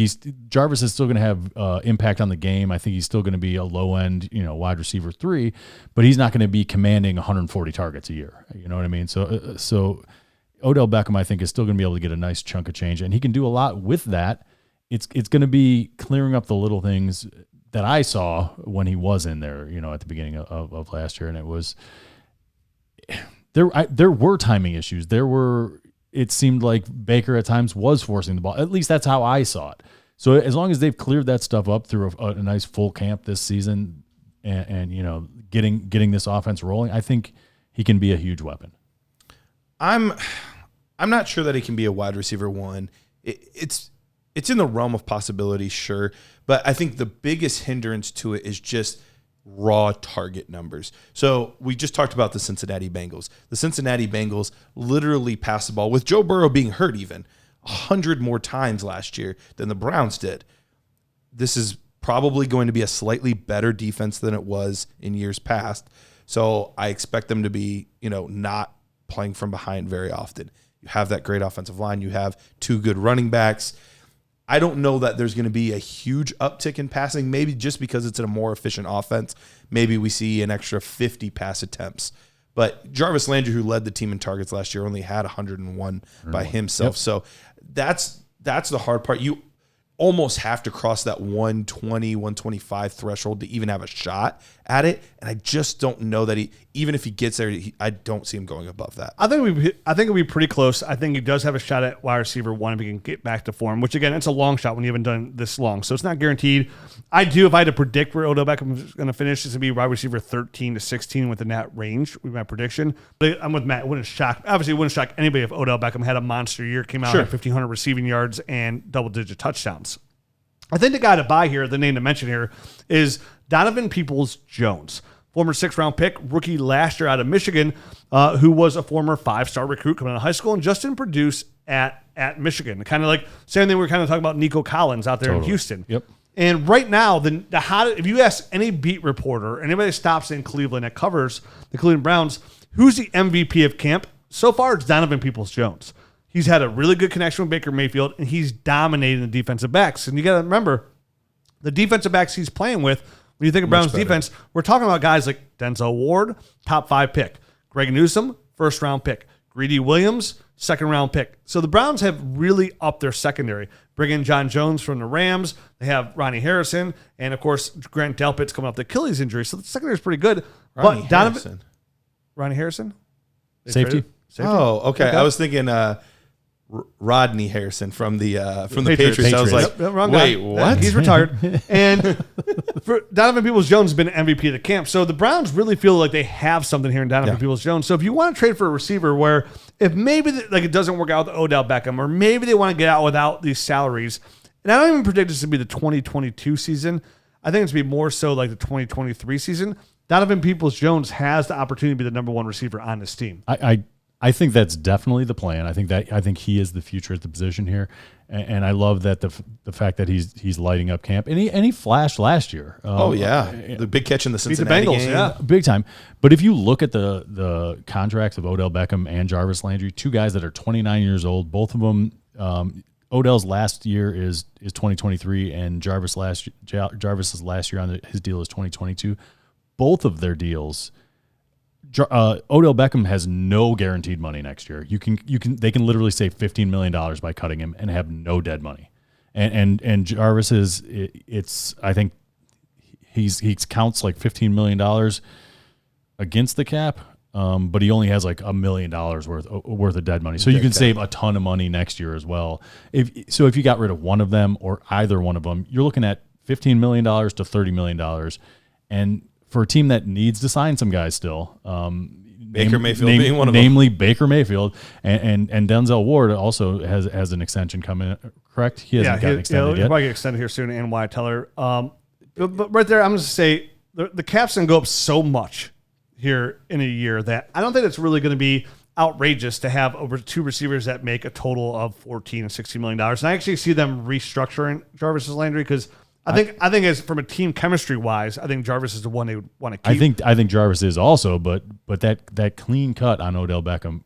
Jarvis is still going to have impact on the game. I think he's still going to be a low end, wide receiver 3, but he's not going to be commanding 140 targets a year. You know what I mean? So Odell Beckham, I think, is still going to be able to get a nice chunk of change, and he can do a lot with that. It's going to be clearing up the little things that I saw when he was in there, at the beginning of last year, and it was there were timing issues. It seemed like Baker at times was forcing the ball. At least that's how I saw it. So as long as they've cleared that stuff up through a nice full camp this season and getting this offense rolling, I think he can be a huge weapon. I'm not sure that he can be a wide receiver 1. It's in the realm of possibility, sure, but I think the biggest hindrance to it is just raw target numbers. So we just talked about the Cincinnati Bengals. The Cincinnati Bengals literally passed the ball, with Joe Burrow being hurt even, 100 more times last year than the Browns did. This is probably going to be a slightly better defense than it was in years past. So I expect them to be, not playing from behind very often. You have that great offensive line. You have 2 good running backs. I don't know that there's going to be a huge uptick in passing, maybe just because it's a more efficient offense. Maybe we see an extra 50 pass attempts. But Jarvis Landry, who led the team in targets last year, only had 101 by himself. Yep. So that's the hard part. You almost have to cross that 120, 125 threshold to even have a shot at it. And I just don't know that even if he gets there, I don't see him going above that. I think it'll be pretty close. I think he does have a shot at wide receiver 1 if he can get back to form, which again, it's a long shot when you haven't done this long. So it's not guaranteed. If I had to predict where Odell Beckham is going to finish, it's going to be wide receiver 13 to 16 within that range with my prediction. But I'm with Matt. It wouldn't shock anybody if Odell Beckham had a monster year, came out at 1,500 receiving yards and double-digit touchdowns. I think the guy to buy here, the name to mention here, is Donovan Peoples-Jones, former 6th-round pick, rookie last year out of Michigan, who was a former 5-star recruit coming out of high school and just didn't produce at Michigan. Kind of like same thing we were kind of talking about Nico Collins out there in Houston. Yep. And right now, if you ask any beat reporter, anybody that stops in Cleveland that covers the Cleveland Browns, who's the MVP of camp? So far, it's Donovan Peoples-Jones. He's had a really good connection with Baker Mayfield, and he's dominating the defensive backs. And you got to remember, the defensive backs he's playing with, when you think of Browns defense, we're talking about guys like Denzel Ward, top 5 pick. Greg Newsome, 1st-round pick. Greedy Williams, 2nd-round pick. So the Browns have really upped their secondary. Bring in John Jones from the Rams. They have Ronnie Harrison. And, of course, Grant Delpit's coming off the Achilles injury. So the secondary is pretty good. Ronnie Harrison? Safety? Oh, okay. I was thinking Rodney Harrison from the Patriots. I was like, wrong guy. wait, what? He's retired. And Donovan Peoples-Jones has been MVP of the camp. So the Browns really feel like they have something here in Donovan Peoples-Jones. So if you want to trade for a receiver where if maybe it doesn't work out with Odell Beckham, or maybe they want to get out without these salaries, and I don't even predict this to be the 2022 season. I think it's to be more so like the 2023 season. Donovan Peoples-Jones has the opportunity to be the number one receiver on this team. I think that's definitely the plan. I think he is the future at the position here, and I love that the fact that he's lighting up camp, and he flashed last year. The big catch in the Cincinnati Bengals, game, big time. But if you look at the contracts of Odell Beckham and Jarvis Landry, two guys that are 29 years old, both of them. Odell's last year is 2023, and Jarvis's last year on his deal is 2022. Both of their deals. Odell Beckham has no guaranteed money next year. They can literally save $15 million by cutting him and have no dead money. And Jarvis I think he counts like $15 million against the cap, but he only has like $1 million worth of dead money. So you can save a ton of money next year as well. If you got rid of one of them or either one of them, you're looking at $15 million to $30 million, and for a team that needs to sign some guys still, Baker Mayfield being one of them. Namely Baker Mayfield, and Denzel Ward also has an extension coming. Correct? He hasn't gotten extended yet. He'll probably get extended here soon. And Wyatt Teller. But right there, I'm just going to say the cap's going to go up so much here in a year that I don't think it's really going to be outrageous to have over two receivers that make a total of $14 and $16 million. And I actually see them restructuring Jarvis and Landry because I think as from a team chemistry wise, I think Jarvis is the one they would want to keep. I think Jarvis is also, but that clean cut on Odell Beckham,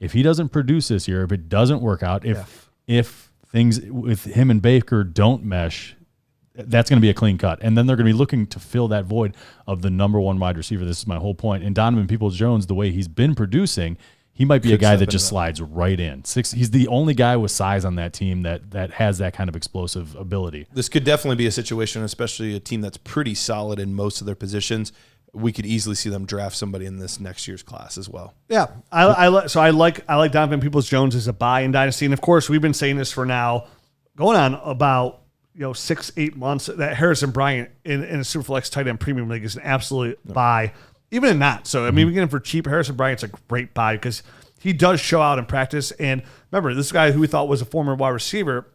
if he doesn't produce this year, if it doesn't work out, if things with him and Baker don't mesh, that's going to be a clean cut. And then they're going to be looking to fill that void of the number one wide receiver. This is my whole point. And Donovan Peoples-Jones, the way he's been producing, he might be a guy that just slides right in. He's the only guy with size on that team that has that kind of explosive ability. This could definitely be a situation, especially a team that's pretty solid in most of their positions. We could easily see them draft somebody in this next year's class as well. Yeah, I like Donovan Peoples-Jones as a buy in Dynasty, and of course we've been saying this for now going on about 6-8 months that Harrison Bryant in a Superflex tight end premium league is an absolute buy. Even in that. So, I mean, we get him for cheap. Harrison Bryant's a great buy because he does show out in practice. And remember, this guy who we thought was a former wide receiver,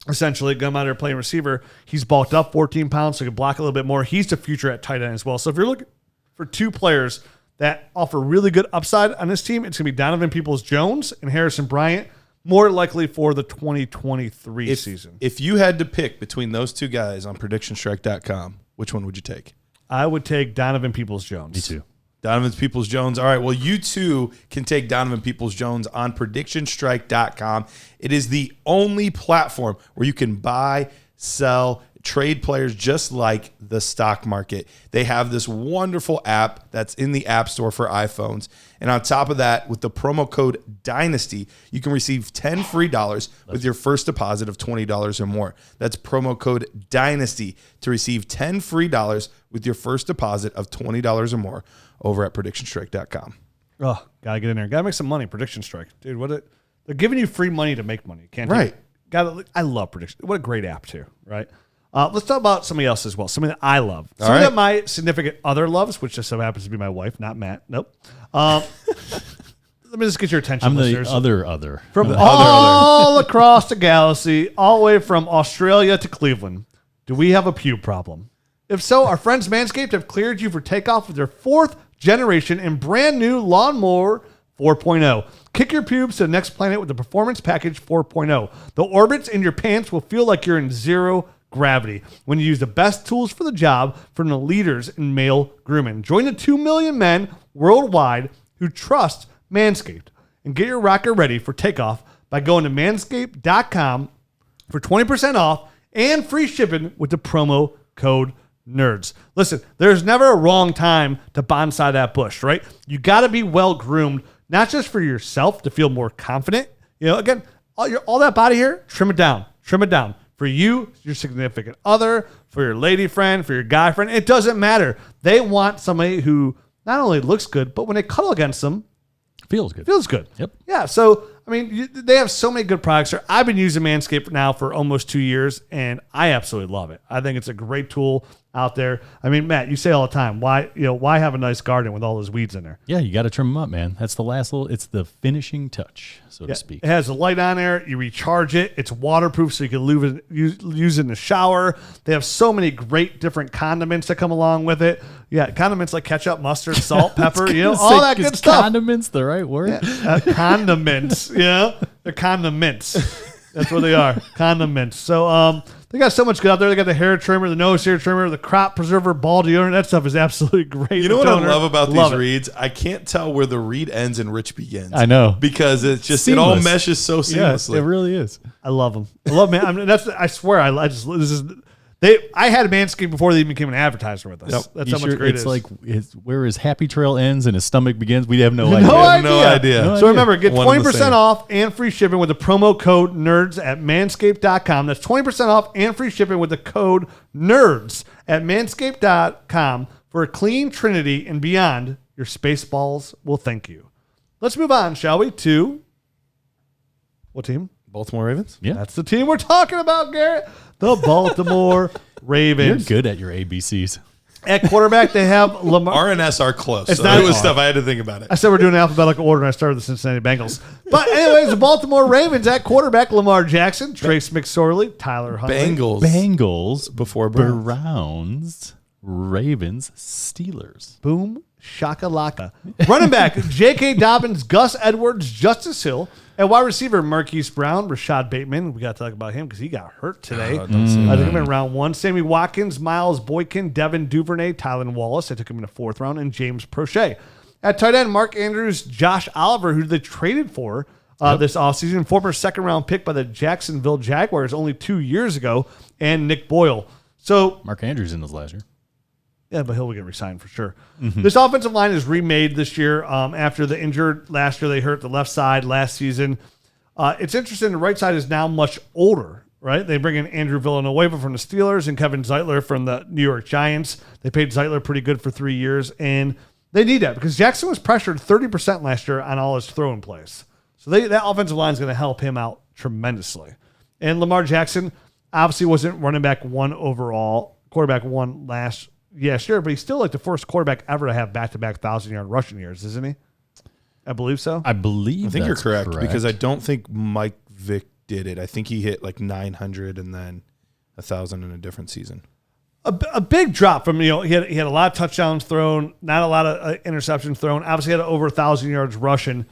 essentially, going out there playing receiver, he's bulked up 14 pounds, so he can block a little bit more. He's the future at tight end as well. So if you're looking for two players that offer really good upside on this team, it's going to be Donovan Peoples-Jones and Harrison Bryant, more likely for the 2023 season. If you had to pick between those two guys on PredictionStrike.com, which one would you take? I would take Donovan Peoples-Jones. Me too. Donovan Peoples-Jones. All right, well, you too can take Donovan Peoples-Jones on PredictionStrike.com. It is the only platform where you can buy, sell, trade players just like the stock market. They have this wonderful app that's in the App Store for iPhones. And on top of that, with the promo code Dynasty, you can receive $10 free with your first deposit of $20 or more. That's promo code Dynasty to receive $10 free with your first deposit of $20 or more over at PredictionStrike.com. Oh, gotta get in there. Gotta make some money. Prediction Strike, dude. They're giving you free money to make money. Can't right? I love Prediction. What a great app too, right? Let's talk about somebody else as well. Something that I love. Something that my significant other loves, which just so happens to be my wife, not Matt. Nope. Let me just get your attention, I'm listeners. the other. From all across the galaxy, all the way from Australia to Cleveland, do we have a pube problem? If so, our friends Manscaped have cleared you for takeoff with their 4th generation and brand new Lawnmower 4.0. Kick your pubes to the next planet with the Performance Package 4.0. The orbits in your pants will feel like you're in zero gravity when you use the best tools for the job from the leaders in male grooming. Join the 2 million men worldwide who trust Manscaped and get your rocker ready for takeoff by going to manscaped.com for 20% off and free shipping with the promo code NERDS. Listen, there's never a wrong time to bonsai that bush, right? You got to be well groomed, not just for yourself to feel more confident. Again, all that body hair, trim it down. For you, your significant other, for your lady friend, for your guy friend, it doesn't matter. They want somebody who not only looks good, but when they cuddle against them, feels good. Feels good. Yep. Yeah. So, I mean, they have so many good products here. I've been using Manscaped now for almost 2 years, and I absolutely love it. I think it's a great tool out there. I mean, Matt, you say all the time, why have a nice garden with all those weeds in there? Yeah, you got to trim them up, man. That's the last it's the finishing touch, so to speak. It has a light on there. You recharge it. It's waterproof, so you can use it in the shower. They have so many great different condiments that come along with it. Yeah, condiments like ketchup, mustard, salt, pepper, all that good stuff. Condiments, the right word? Yeah, condiments, they're condiments. That's what they are, condiments. So they got so much good out there. They got the hair trimmer, the nose hair trimmer, the crop preserver, ball deodorant. That stuff is absolutely great. You know what I love about these reads? I can't tell where the read ends and Rich begins. I know. Because it's just, it all meshes so seamlessly. Yeah, it really is. I love them. I love man. I mean, I swear, I had Manscaped before they even became an advertiser with us. Yep. That's how much great it's it is. like where his happy trail ends and his stomach begins. We have no idea. So remember, get 20% off and free shipping with the promo code NERDS at manscaped.com. That's 20% off and free shipping with the code NERDS at manscaped.com for a clean trinity and beyond. Your space balls will thank you. Let's move on, shall we, to what team? Baltimore Ravens? Yeah. That's the team we're talking about, Garrett. The Baltimore Ravens. You're good at your ABCs. At quarterback, they have Lamar. R and S are close. It's So not it was R. stuff I had to think about it. I said we're doing alphabetical order, and I started the Cincinnati Bengals. But anyways, the Baltimore Ravens at quarterback, Lamar Jackson, Trace McSorley, Tyler Huntley. Bengals before Browns. Browns, Ravens, Steelers. Boom, shakalaka. Running back, J.K. Dobbins, Gus Edwards, Justice Hill. And wide receiver, Marquis Brown, Rashad Bateman. We got to talk about him because he got hurt today. I took him in round 1. Sammy Watkins, Miles Boykin, Devin Duvernay, Tylan Wallace. I took him in the 4th round. And James Prochet. At tight end, Mark Andrews, Josh Oliver, who they traded for this offseason. Former 2nd round pick by the Jacksonville Jaguars only 2 years ago. And Nick Boyle. So Mark Andrews in this last year. Yeah, but he'll get re-signed for sure. This offensive line is remade this year after the injured last year. They hurt the left side last season. It's interesting. The right side is now much older, right? They bring in Andrew Villanueva from the Steelers and Kevin Zeitler from the New York Giants. They paid Zeitler pretty good for 3 years, and they need that because Jackson was pressured 30% last year on all his throwing plays. So that offensive line is going to help him out tremendously. And Lamar Jackson obviously wasn't running back 1 overall, quarterback 1 last year. Yeah, sure, but he's still like the first quarterback ever to have back-to-back 1,000-yard rushing years, isn't he? I believe so. I think you're correct because I don't think Mike Vick did it. I think he hit like 900 and then 1,000 in a different season. A big drop from, he had a lot of touchdowns thrown, not a lot of interceptions thrown. Obviously had over 1,000 yards rushing.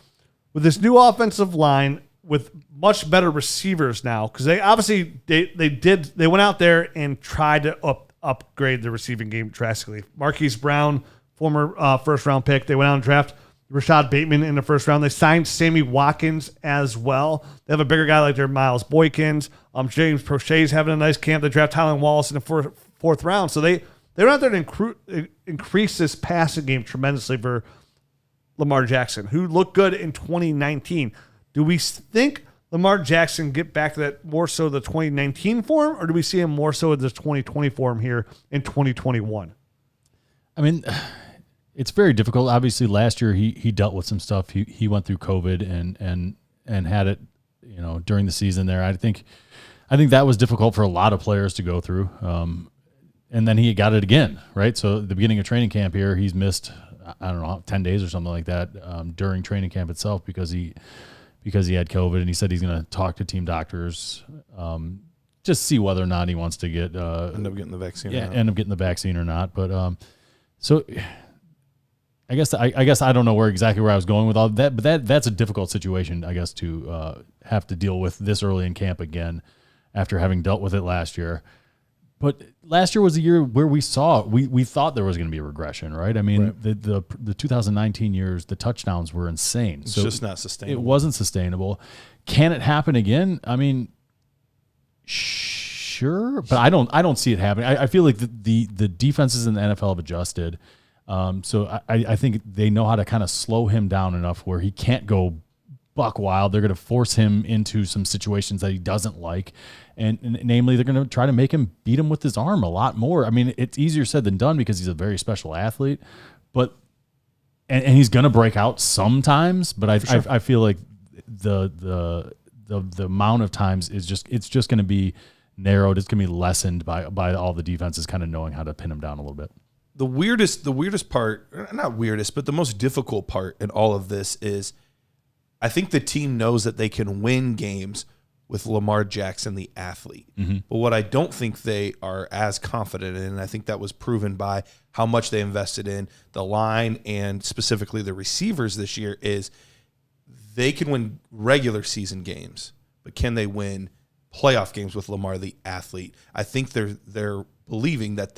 With this new offensive line with much better receivers now, because they obviously they went out there and tried to upgrade the receiving game drastically. Marquis Brown, former 1st round pick. They went out and draft Rashad Bateman in the 1st round. They signed Sammy Watkins as well. They have a bigger guy like their Miles Boykins. James Prochet's having a nice camp. They draft Tylan Wallace in the 4th round. So they went out there to increase this passing game tremendously for Lamar Jackson, who looked good in 2019. Do we think Lamar Jackson get back to that more so the 2019 form, or do we see him more so in this 2020 form here in 2021? I mean, it's very difficult. Obviously, last year he dealt with some stuff. He went through COVID and had it, during the season there. I think that was difficult for a lot of players to go through. And then he got it again, right? So at the beginning of training camp here, he's missed, 10 days or something like that during training camp itself because he had COVID, and he said he's going to talk to team doctors, just see whether or not he wants to get end up getting the vaccine. Yeah, end up getting the vaccine or not. But so I guess I don't know exactly where I was going with all that, but that's a difficult situation, I guess, to have to deal with this early in camp again after having dealt with it last year. But last year was a year where we thought there was going to be a regression, right? I mean, right. The 2019 years, the touchdowns were insane. It's just not sustainable. It wasn't sustainable. Can it happen again? I mean, sure, but I don't see it happening. I feel like the defenses in the NFL have adjusted. So I think they know how to kind of slow him down enough where he can't go buck wild. They're going to force him into some situations that he doesn't like. And namely, they're going to try to make him beat him with his arm a lot more. I mean, it's easier said than done because he's a very special athlete, but and he's going to break out sometimes. But I feel like the amount of times is it's just going to be narrowed. It's going to be lessened by all the defenses kind of knowing how to pin them down a little bit. The weirdest part, not weirdest, but the most difficult part in all of this is I think the team knows that they can win games with Lamar Jackson, the athlete. Mm-hmm. But what I don't think they are as confident in, and I think that was proven by how much they invested in the line and specifically the receivers this year, is they can win regular season games, but can they win playoff games with Lamar, the athlete? I think they're believing that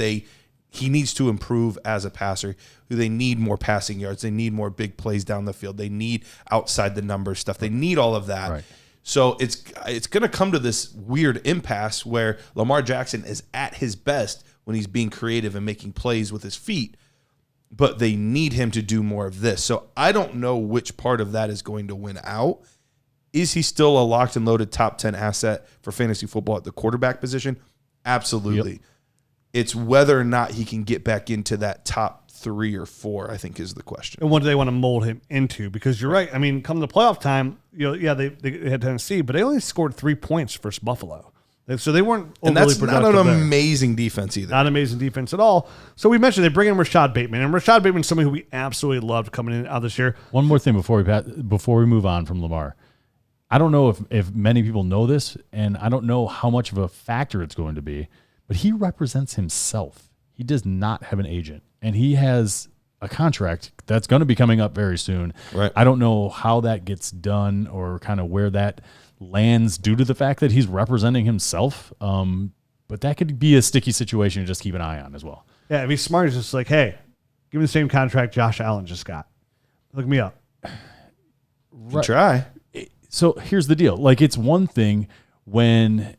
he needs to improve as a passer. They need more passing yards. They need more big plays down the field. They need outside the numbers stuff. They need all of that. Right. So it's going to come to this weird impasse where Lamar Jackson is at his best when he's being creative and making plays with his feet, but they need him to do more of this. So I don't know which part of that is going to win out. Is he still a locked and loaded top 10 asset for fantasy football at the quarterback position? Absolutely. Yep. It's whether or not he can get back into that top 3 or 4, I think, is the question. And what do they want to mold him into? Because you're right. I mean, come the playoff time, they had Tennessee, but they only scored 3 points versus Buffalo. So they weren't overly and that's productive. not an there. Amazing defense either. Not amazing defense at all. So we mentioned they bring in Rashad Bateman, and Rashad Bateman is somebody who we absolutely loved coming in out this year. One more thing before we move on from Lamar. I don't know if many people know this, and I don't know how much of a factor it's going to be, but he represents himself. He does not have an agent, and he has a contract that's going to be coming up very soon. Right. I don't know how that gets done or kind of where that lands due to the fact that he's representing himself. But that could be a sticky situation to just keep an eye on as well. Yeah, if he's smart, he's just like, hey, give me the same contract Josh Allen just got. Look me up. Right. Try. So here's the deal. Like, it's one thing when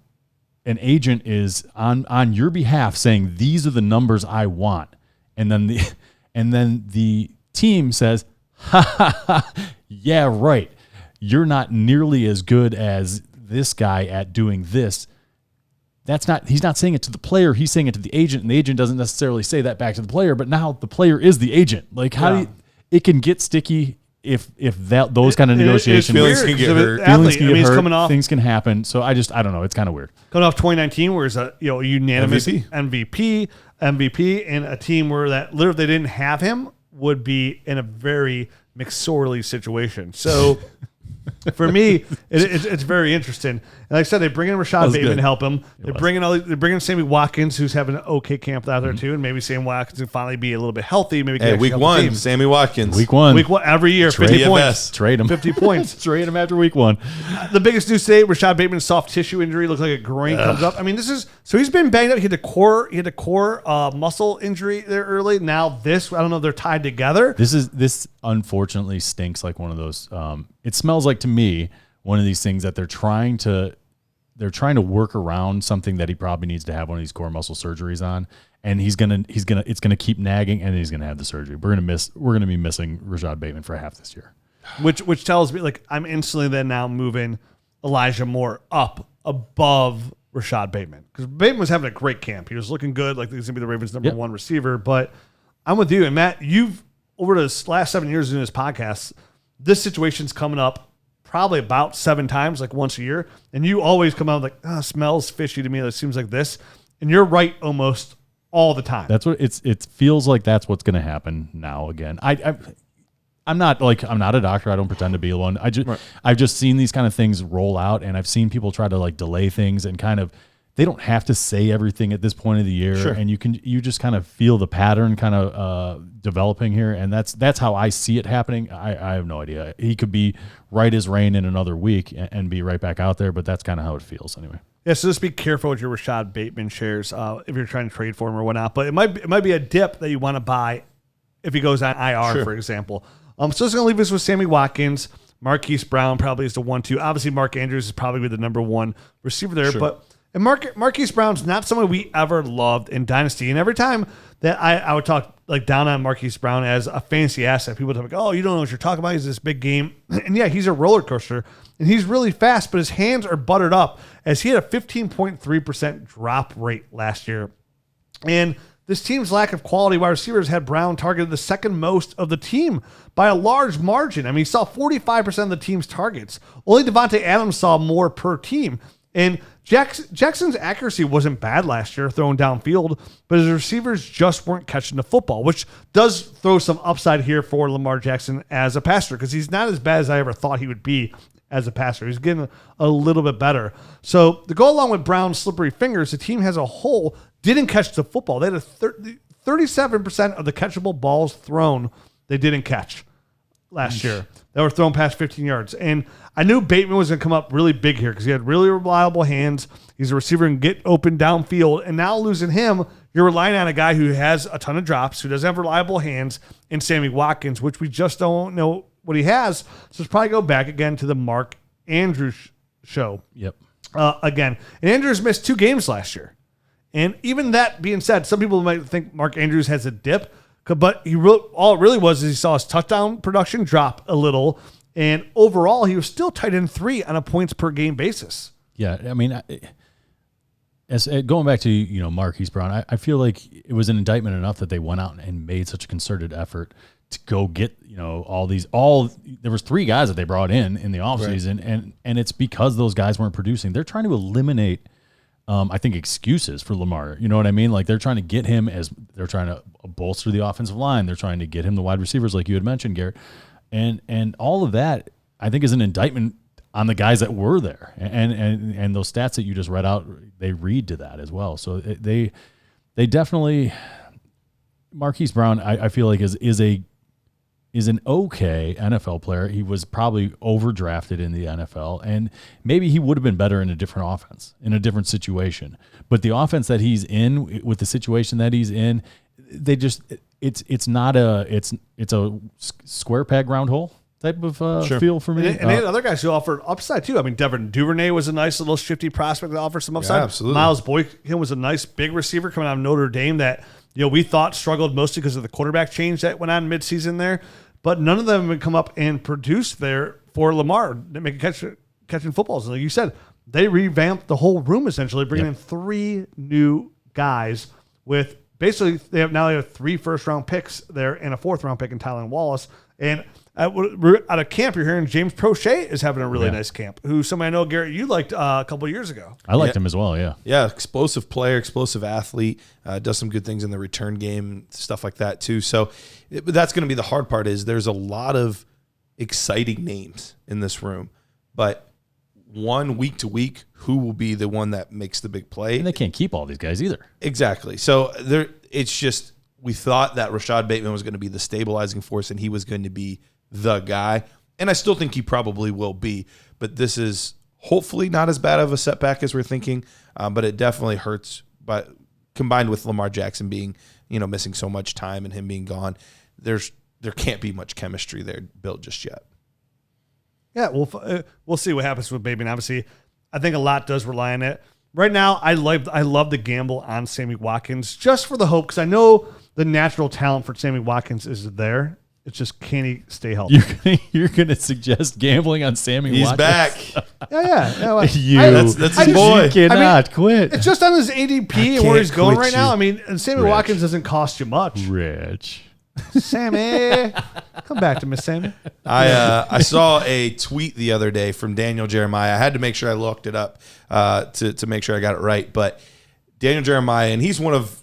an agent is on your behalf saying these are the numbers I want, and then the team says, ha ha ha, yeah, right. You're not nearly as good as this guy at doing this. He's not saying it to the player, he's saying it to the agent, and the agent doesn't necessarily say that back to the player, but now the player is the agent. Like, it can get sticky if those kind of negotiations. Feelings can get hurt. Coming off, things can happen. So I don't know. It's kind of weird. Coming off 2019, where it's a unanimous MVP, and a team where that literally if they didn't have him would be in a very McSorley situation. So for me, it's very interesting. And like I said, they bring in Rashad Bateman to help him. They bring in Sammy Watkins, who's having an okay camp out there too, and maybe Sammy Watkins can finally be a little bit healthy. Maybe week 1, Sammy Watkins. Week one every year, Trade 50 points. Best. Trade him. 50 points. Trade him after week 1. The biggest news today: Rashad Bateman's soft tissue injury looks like a groin comes up. I mean, so he's been banged up. He had a core muscle injury there early. Now this, I don't know if they're tied together. This unfortunately stinks like one of those. It smells like to me one of these things that they're trying to work around something that he probably needs to have one of these core muscle surgeries on, and it's gonna keep nagging, and he's gonna have the surgery. We're gonna be missing Rashad Bateman for half this year, which tells me like I'm instantly then now moving Elijah Moore up above Rashad Bateman, because Bateman was having a great camp. He was looking good, like he's gonna be the Ravens' number 1 receiver. But I'm with you, and Matt, you've over the last 7 years doing this podcast, this situation's coming up probably about 7 times, like once a year. And you always come out like, smells fishy to me. It seems like this. And you're right almost all the time. That's what it feels like. That's what's going to happen now again. I'm not a doctor. I don't pretend to be one. I've just seen these kind of things roll out, and I've seen people try to like delay things and kind of, they don't have to say everything at this point of the year. Sure. And you just kind of feel the pattern kind of developing here. And that's how I see it happening. I have no idea. He could be right as rain in another week and be right back out there, but that's kind of how it feels anyway. Yeah, so just be careful with your Rashad Bateman shares if you're trying to trade for him or whatnot. But it might be a dip that you want to buy if he goes on IR, for example. So it's going to leave us with Sammy Watkins. Marquis Brown probably is the 1-2. Obviously, Mark Andrews is probably the number 1 receiver there, but and Marquis Brown's not someone we ever loved in Dynasty. And every time that I would talk like down on Marquis Brown as a fantasy asset, people would be like, oh, you don't know what you're talking about. He's this big game. And yeah, he's a roller coaster. And he's really fast, but his hands are buttered up as he had a 15.3% drop rate last year. And this team's lack of quality wide receivers had Brown targeted the second most of the team by a large margin. I mean, he saw 45% of the team's targets. Only Devontae Adams saw more per team. And Jackson's accuracy wasn't bad last year throwing downfield, but his receivers just weren't catching the football, which does throw some upside here for Lamar Jackson as a passer, because he's not as bad as I ever thought he would be as a passer. He's getting a little bit better. So to go along with Brown's slippery fingers, the team as a whole didn't catch the football. They had 37% of the catchable balls thrown they didn't catch last year. They were thrown past 15 yards. And I knew Bateman was going to come up really big here because he had really reliable hands. He's a receiver and get open downfield. And now losing him, you're relying on a guy who has a ton of drops, who doesn't have reliable hands, and Sammy Watkins, which we just don't know what he has. So let's probably go back again to the Mark Andrews show. Yep. Again. And Andrews missed 2 games last year. And even that being said, some people might think Mark Andrews has a dip, but all it really was is he saw his touchdown production drop a little, and overall he was still tight end 3 on a points per game basis. Yeah, I mean, as going back to Marquis Brown, I feel like it was an indictment enough that they went out and made such a concerted effort to go get there was 3 guys that they brought in the offseason, right. and it's because those guys weren't producing. They're trying to eliminate I think excuses for Lamar. You know what I mean? Like they're trying to get him they're trying to bolster the offensive line. They're trying to get him the wide receivers like you had mentioned, Garrett. And all of that I think is an indictment on the guys that were there. And those stats that you just read out, they read to that as well. So they definitely Marquis Brown I feel like is an okay NFL player. He was probably overdrafted in the NFL, and maybe he would have been better in a different offense, in a different situation. But the offense that he's in, with the situation that he's in, it's a square peg round hole type of feel for me. And they had other guys who offered upside too. I mean, Devin Duvernay was a nice little shifty prospect that offered some upside. Yeah, absolutely. Miles Boykin was a nice big receiver coming out of Notre Dame that we thought struggled mostly because of the quarterback change that went on midseason there. But none of them would come up and produce there for Lamar, catching footballs. And like you said, they revamped the whole room essentially, bringing in 3 new guys with basically they have 3 first-round picks there and a 4th-round pick in Tylan Wallace. And out of camp, you're hearing James Prochet is having a really nice camp, who somebody I know, Garrett, you liked a couple of years ago. I liked him as well, yeah. Yeah, explosive player, explosive athlete, does some good things in the return game, stuff like that too. So that's going to be the hard part is there's a lot of exciting names in this room, but one week to week, who will be the one that makes the big play? And they can't keep all these guys either. Exactly. So it's just we thought that Rashad Bateman was going to be the stabilizing force and he was going to be the guy. And I still think he probably will be, but this is hopefully not as bad of a setback as we're thinking, but it definitely hurts. But combined with Lamar Jackson being, missing so much time and him being gone, there can't be much chemistry there built just yet. Yeah, we'll see what happens with Bateman. Obviously, I think a lot does rely on it. Right now, I love the gamble on Sammy Watkins just for the hope, because I know the natural talent for Sammy Watkins is there. It's just, can he stay healthy? You're going to suggest gambling on Sammy Watkins? He's back. Yeah. That's his boy. You cannot quit. It's just on his ADP and where he's going right now. I mean, and Sammy Watkins doesn't cost you much. Rich. Sammy. Come back to Miss Sammy. I saw a tweet the other day from Daniel Jeremiah. I had to make sure I looked it up to make sure I got it right. But Daniel Jeremiah, and he's one of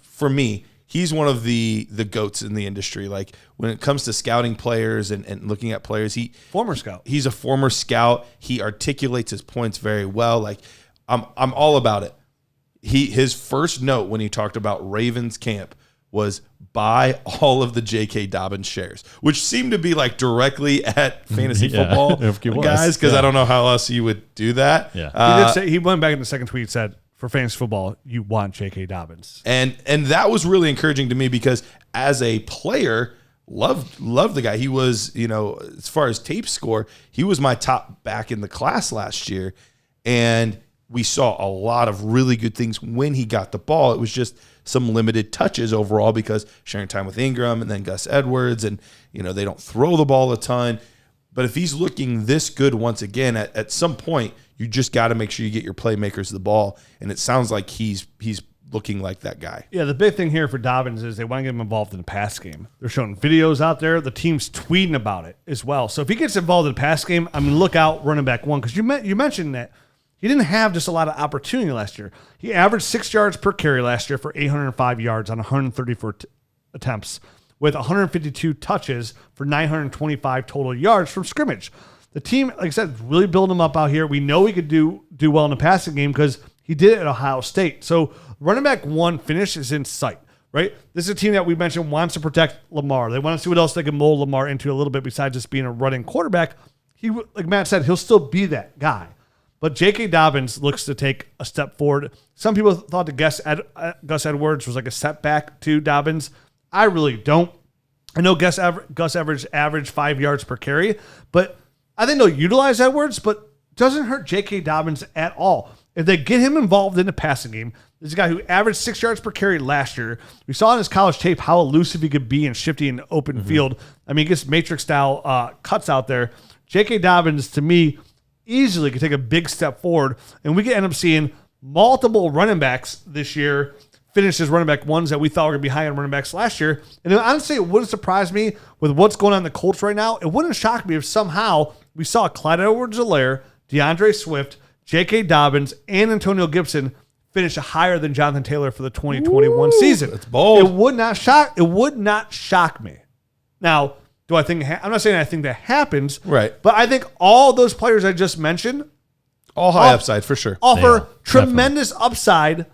the GOATs in the industry. Like when it comes to scouting players and looking at players, former scout. He's a former scout. He articulates his points very well. Like I'm all about it. His first note when he talked about Ravens camp was buy all of the J.K. Dobbins shares, which seemed to be like directly at fantasy football guys, because I don't know how else you would do that. Yeah. He did say, he went back in the second tweet and said, for fantasy football, you want J.K. Dobbins. And that was really encouraging to me because as a player, loved the guy. He was, as far as tape score, he was my top back in the class last year. And we saw a lot of really good things when he got the ball. It was just some limited touches overall because sharing time with Ingram and then Gus Edwards, and they don't throw the ball a ton. But if he's looking this good once again, at some point, you just got to make sure you get your playmakers the ball. And it sounds like he's looking like that guy. Yeah, the big thing here for Dobbins is they want to get him involved in the pass game. They're showing videos out there. The team's tweeting about it as well. So if he gets involved in the pass game, I mean, look out running back one, because you mentioned that he didn't have just a lot of opportunity last year. He averaged 6 yards per carry last year for 805 yards on 134 attempts, with 152 touches for 925 total yards from scrimmage. The team, like I said, really building him up out here. We know he could do well in the passing game because he did it at Ohio State. So running back one finish is in sight, right? This is a team that we mentioned wants to protect Lamar. They want to see what else they can mold Lamar into a little bit besides just being a running quarterback. He, like Matt said, he'll still be that guy. But J.K. Dobbins looks to take a step forward. Some people thought that Gus Edwards was like a setback to Dobbins. I really don't. I know Gus averaged 5 yards per carry, but I think they'll utilize Edwards, but doesn't hurt J.K. Dobbins at all. If they get him involved in the passing game, this is a guy who averaged 6 yards per carry last year. We saw in his college tape how elusive he could be and shifty in the open field. I mean, he gets Matrix-style cuts out there. J.K. Dobbins, to me, easily could take a big step forward, and we could end up seeing multiple running backs this year finish as running back ones that we thought were going to be high on running backs last year. And honestly, it wouldn't surprise me with what's going on in the Colts right now. It wouldn't shock me if somehow we saw Clyde Edwards-Helaire, DeAndre Swift, J.K. Dobbins, and Antonio Gibson finish higher than Jonathan Taylor for the 2021 season. That's bold. It would not shock me. Now, do I think? I'm not saying I think that happens, right? But I think all those players I just mentioned, all high upside for sure, offer tremendous upside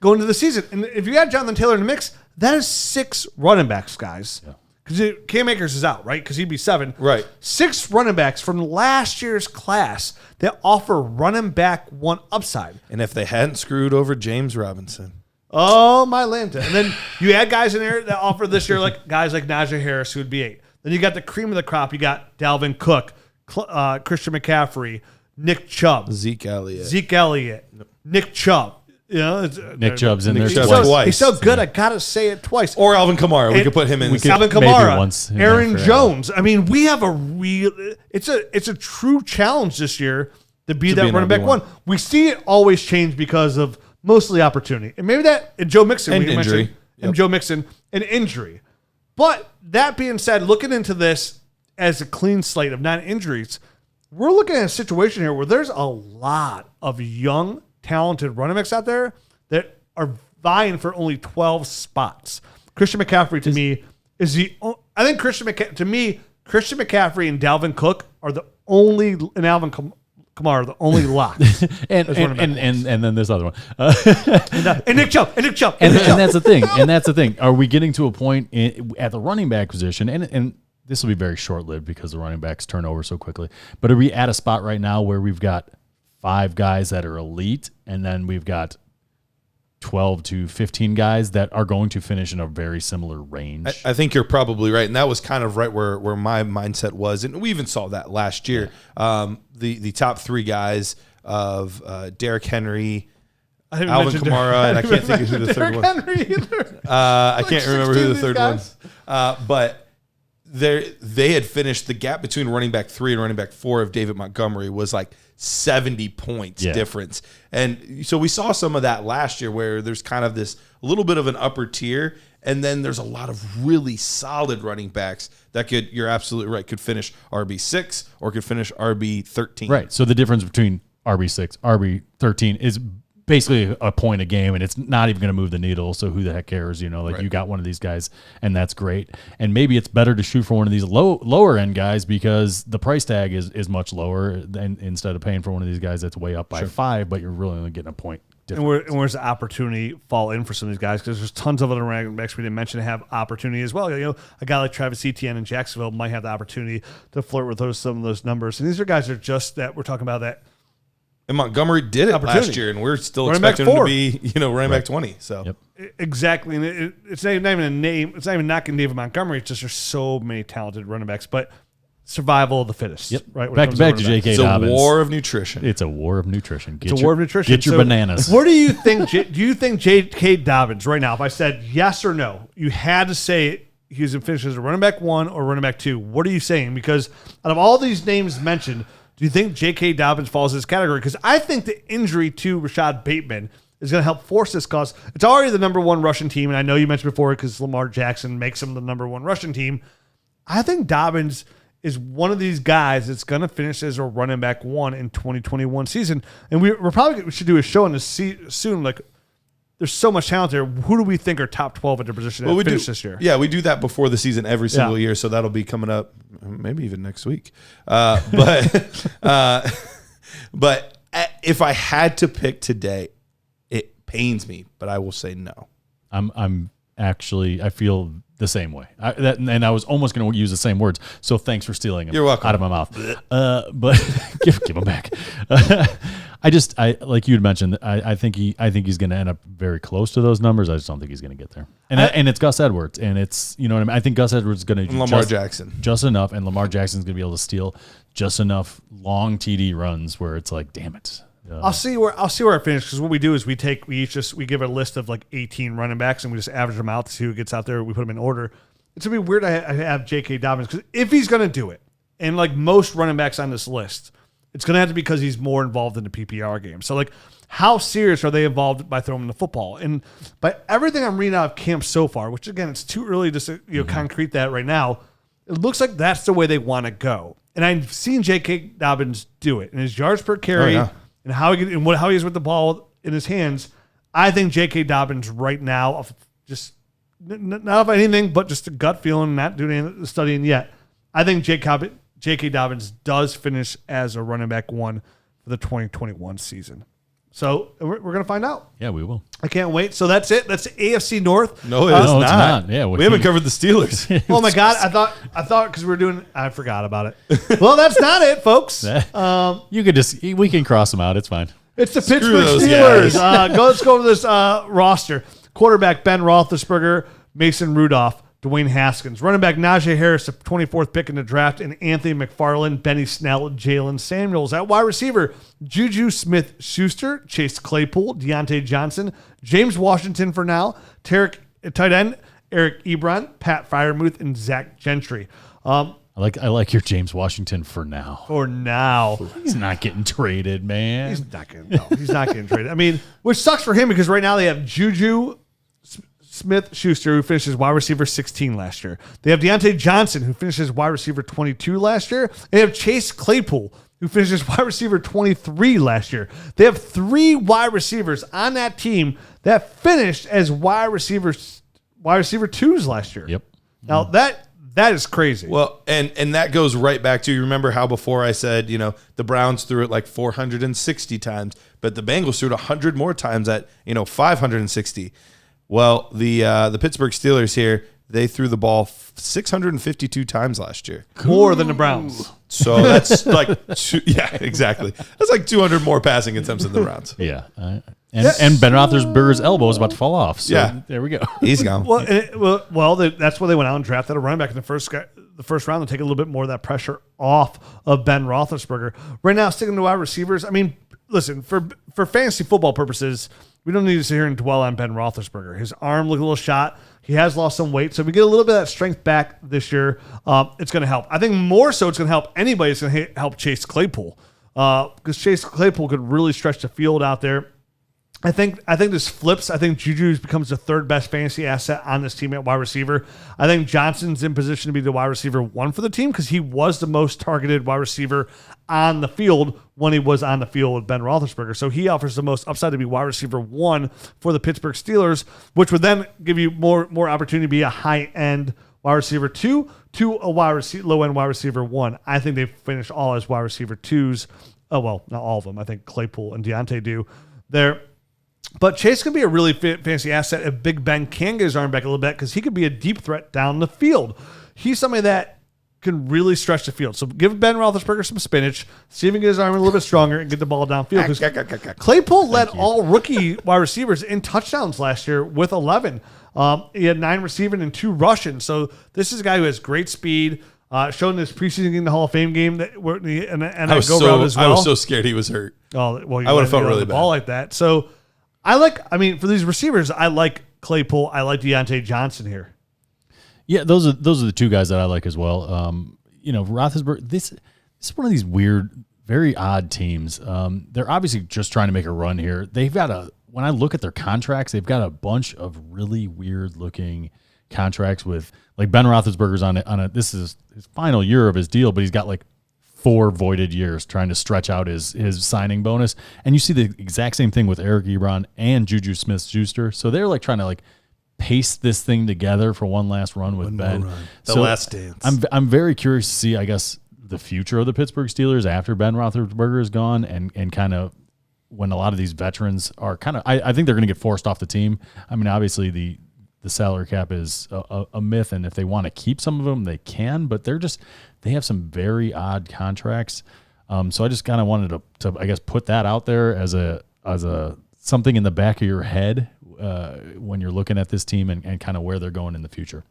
going into the season. And if you add Jonathan Taylor in the mix, that is 6 running backs, guys. Because Cam Akers is out, right? Because he'd be 7. Right. 6 running backs from last year's class that offer running back one upside. And if they hadn't screwed over James Robinson. Oh, my Lanta. And then you add guys in there that offer this year, like guys like Najee Harris, who would be 8. Then you got the cream of the crop. You got Dalvin Cook, Christian McCaffrey, Nick Chubb. Zeke Elliott. Nick Chubb. You know, Nick Chubb's in there twice. He's so good, I got to say it twice. Or Alvin Kamara. We could put him in. Alvin Kamara, Aaron Jones. I mean, we have a real – it's a true challenge this year to be that running back one. We see it always change because of mostly opportunity. And maybe that – and Joe Mixon. And injury. And Joe Mixon, and injury. But that being said, looking into this as a clean slate of non-injuries, we're looking at a situation here where there's a lot of young – talented running backs out there that are vying for only 12 spots. Christian McCaffrey to me is I think Christian McCaffrey and Dalvin Cook are the only, and Alvin Kamara are the only locks. and then this other one. and Nick Chubb. And that's the thing. Are we getting to a point at the running back position, and this will be very short-lived because the running backs turn over so quickly, but are we at a spot right now where we've got 5 guys that are elite, and then we've got 12 to 15 guys that are going to finish in a very similar range? I think you're probably right, and that was kind of right where my mindset was, and we even saw that last year. The top 3 guys of Derrick Henry, Alvin Kamara, and I can't think of who the third one. I can't remember who the third one. But they had finished the gap between running back 3 and running back 4 of David Montgomery was like 70 points difference. And so we saw some of that last year where there's kind of this a little bit of an upper tier, and then there's a lot of really solid running backs that you're absolutely right, could finish RB6 or could finish RB13. Right. So the difference between RB6, RB13 is basically a point a game, and it's not even going to move the needle. So who the heck cares? You know, like you got one of these guys, and that's great. And maybe it's better to shoot for one of these lower end guys because the price tag is much lower than instead of paying for one of these guys that's way up by 5, but you're really only getting a point. And where's the opportunity fall in for some of these guys? Because there's tons of other running backs we didn't mention to have opportunity as well. You know, a guy like Travis Etienne in Jacksonville might have the opportunity to flirt with some of those numbers. And these are guys that are just that we're talking about that. And Montgomery did it last year, and we're still expecting him to be, running back 20. So exactly, and it's not even a name. It's not even knocking David Montgomery. It's just there's so many talented running backs, but survival of the fittest. Yep. Right. Back to J.K. Dobbins. It's a war of nutrition. It's a war of nutrition. It's a war of nutrition. Get your bananas. What do you think? Do you think J.K. Dobbins right now? If I said yes or no, you had to say he was finished as a running back 1 or running back 2. What are you saying? Because out of all these names mentioned, do you think J.K. Dobbins falls in this category? Because I think the injury to Rashad Bateman is going to help force this cause. It's already the number one rushing team, and I know you mentioned before because Lamar Jackson makes them the number one rushing team. I think Dobbins is one of these guys that's going to finish as a running back one in 2021 season. And we should do a show on this soon. Like, there's so much talent there. Who do we think are top 12 at their position that finish this year? Yeah, we do that before the season every single year, so that'll be coming up maybe even next week. But if I had to pick today, it pains me, but I will say no. I'm actually, I feel the same way. And I was almost going to use the same words. So thanks for stealing them. You're welcome. Out of my mouth. But give them back. I like you had mentioned. I think he's going to end up very close to those numbers. I just don't think he's going to get there. And it's Gus Edwards, and it's what I mean. I think Gus Edwards is going to do Lamar Jackson just enough, and Lamar Jackson's going to be able to steal just enough long TD runs where it's like, damn it. I'll see where I finish, because what we do is we give a list of like 18 running backs and we just average them out to see who gets out there. We put them in order. It's gonna be weird. I have J.K. Dobbins, because if he's gonna do it, and like most running backs on this list, it's gonna have to be because he's more involved in the PPR game. So like, how serious are they involved by throwing the football? And by everything I'm reading out of camp so far, which again, it's too early to concrete that right now, it looks like that's the way they want to go. And I've seen J.K. Dobbins do it, and his yards per carry. Oh, yeah. And how he is with the ball in his hands, I think J.K. Dobbins right now, just not of anything, but just a gut feeling, not doing any studying yet. I think J.K. Dobbins does finish as a running back one for the 2021 season. So we're going to find out. Yeah, we will. I can't wait. So that's it. That's the AFC North. No, it's not. Yeah, we haven't covered the Steelers. Oh my God! I thought because we were doing, I forgot about it. Well, that's not it, folks. We can cross them out. It's fine. It's the Pittsburgh Steelers. Let's go over this roster. Quarterback Ben Roethlisberger, Mason Rudolph, Dwayne Haskins. Running back Najee Harris, the 24th pick in the draft, and Anthony McFarland, Benny Snell, Jalen Samuels. At wide receiver, Juju Smith-Schuster, Chase Claypool, Deontay Johnson, James Washington for now, tight end, Eric Ebron, Pat Freiermuth, and Zach Gentry. I like your James Washington for now. For now. He's not getting traded, man. He's not getting traded. I mean, which sucks for him, because right now they have Juju Smith-Schuster, who finishes wide receiver 16 last year. They have Deontay Johnson, who finishes wide receiver 22 last year. They have Chase Claypool, who finishes wide receiver 23 last year. They have 3 wide receivers on that team that finished as wide receiver 2s last year. Yep. Now that is crazy. Well, and that goes right back to, you remember how before I said, the Browns threw it like 460 times, but the Bengals threw it 100 more times at, 560. Well, the Pittsburgh Steelers here, they threw the ball 652 times last year. More than the Browns. So that's like, exactly. That's like 200 more passing attempts than the Browns. Yeah. And Ben Roethlisberger's elbow is about to fall off. So there we go. He's gone. That's why they went out and drafted a running back in the first round to take a little bit more of that pressure off of Ben Roethlisberger. Right now, sticking to wide receivers, I mean, listen, for fantasy football purposes, we don't need to sit here and dwell on Ben Roethlisberger. His arm looked a little shot. He has lost some weight. So if we get a little bit of that strength back this year, it's going to help. I think more so it's going to help anybody. It's going to help Chase Claypool, because Chase Claypool could really stretch the field out there. I think this flips. I think Juju becomes the third best fantasy asset on this team at wide receiver. I think Johnson's in position to be the wide receiver 1 for the team, because he was the most targeted wide receiver on the field when he was on the field with Ben Roethlisberger. So he offers the most upside to be wide receiver 1 for the Pittsburgh Steelers, which would then give you more opportunity to be a high-end wide receiver 2 to a low-end wide receiver 1. I think they finish all as wide receiver 2s. Oh, well, not all of them. I think Claypool and Deontay do. But Chase can be a really fancy asset if Big Ben can get his arm back a little bit, because he could be a deep threat down the field. He's somebody that can really stretch the field. So give Ben Roethlisberger some spinach, see if he can get his arm a little bit stronger and get the ball downfield. Claypool led all rookie wide receivers in touchdowns last year with 11. He had 9 receiving and 2 rushing. So this is a guy who has great speed. Shown this preseason in the Hall of Fame game and I was so scared he was hurt. Oh, well, I would have felt really bad. Ball like that. So for these receivers, I like Claypool. I like Deontay Johnson here. Yeah, those are the 2 guys that I like as well. Roethlisberger. This is one of these weird, very odd teams. They're obviously just trying to make a run here. They've got when I look at their contracts, they've got a bunch of really weird looking contracts with like Ben Roethlisberger's on a this is his final year of his deal, but he's got like 4 voided years trying to stretch out his signing bonus. And you see the exact same thing with Eric Ebron and Juju Smith-Schuster. So they're like trying to like pace this thing together for one last run with Ben. The last dance. I'm very curious to see, I guess, the future of the Pittsburgh Steelers after Ben Roethlisberger is gone and kind of when a lot of these veterans are kind of, I think they're going to get forced off the team. I mean, obviously the salary cap is a myth, and if they want to keep some of them, they can, but they have some very odd contracts. So I just kind of wanted to, I guess, put that out there as a something in the back of your head when you're looking at this team and kind of where they're going in the future.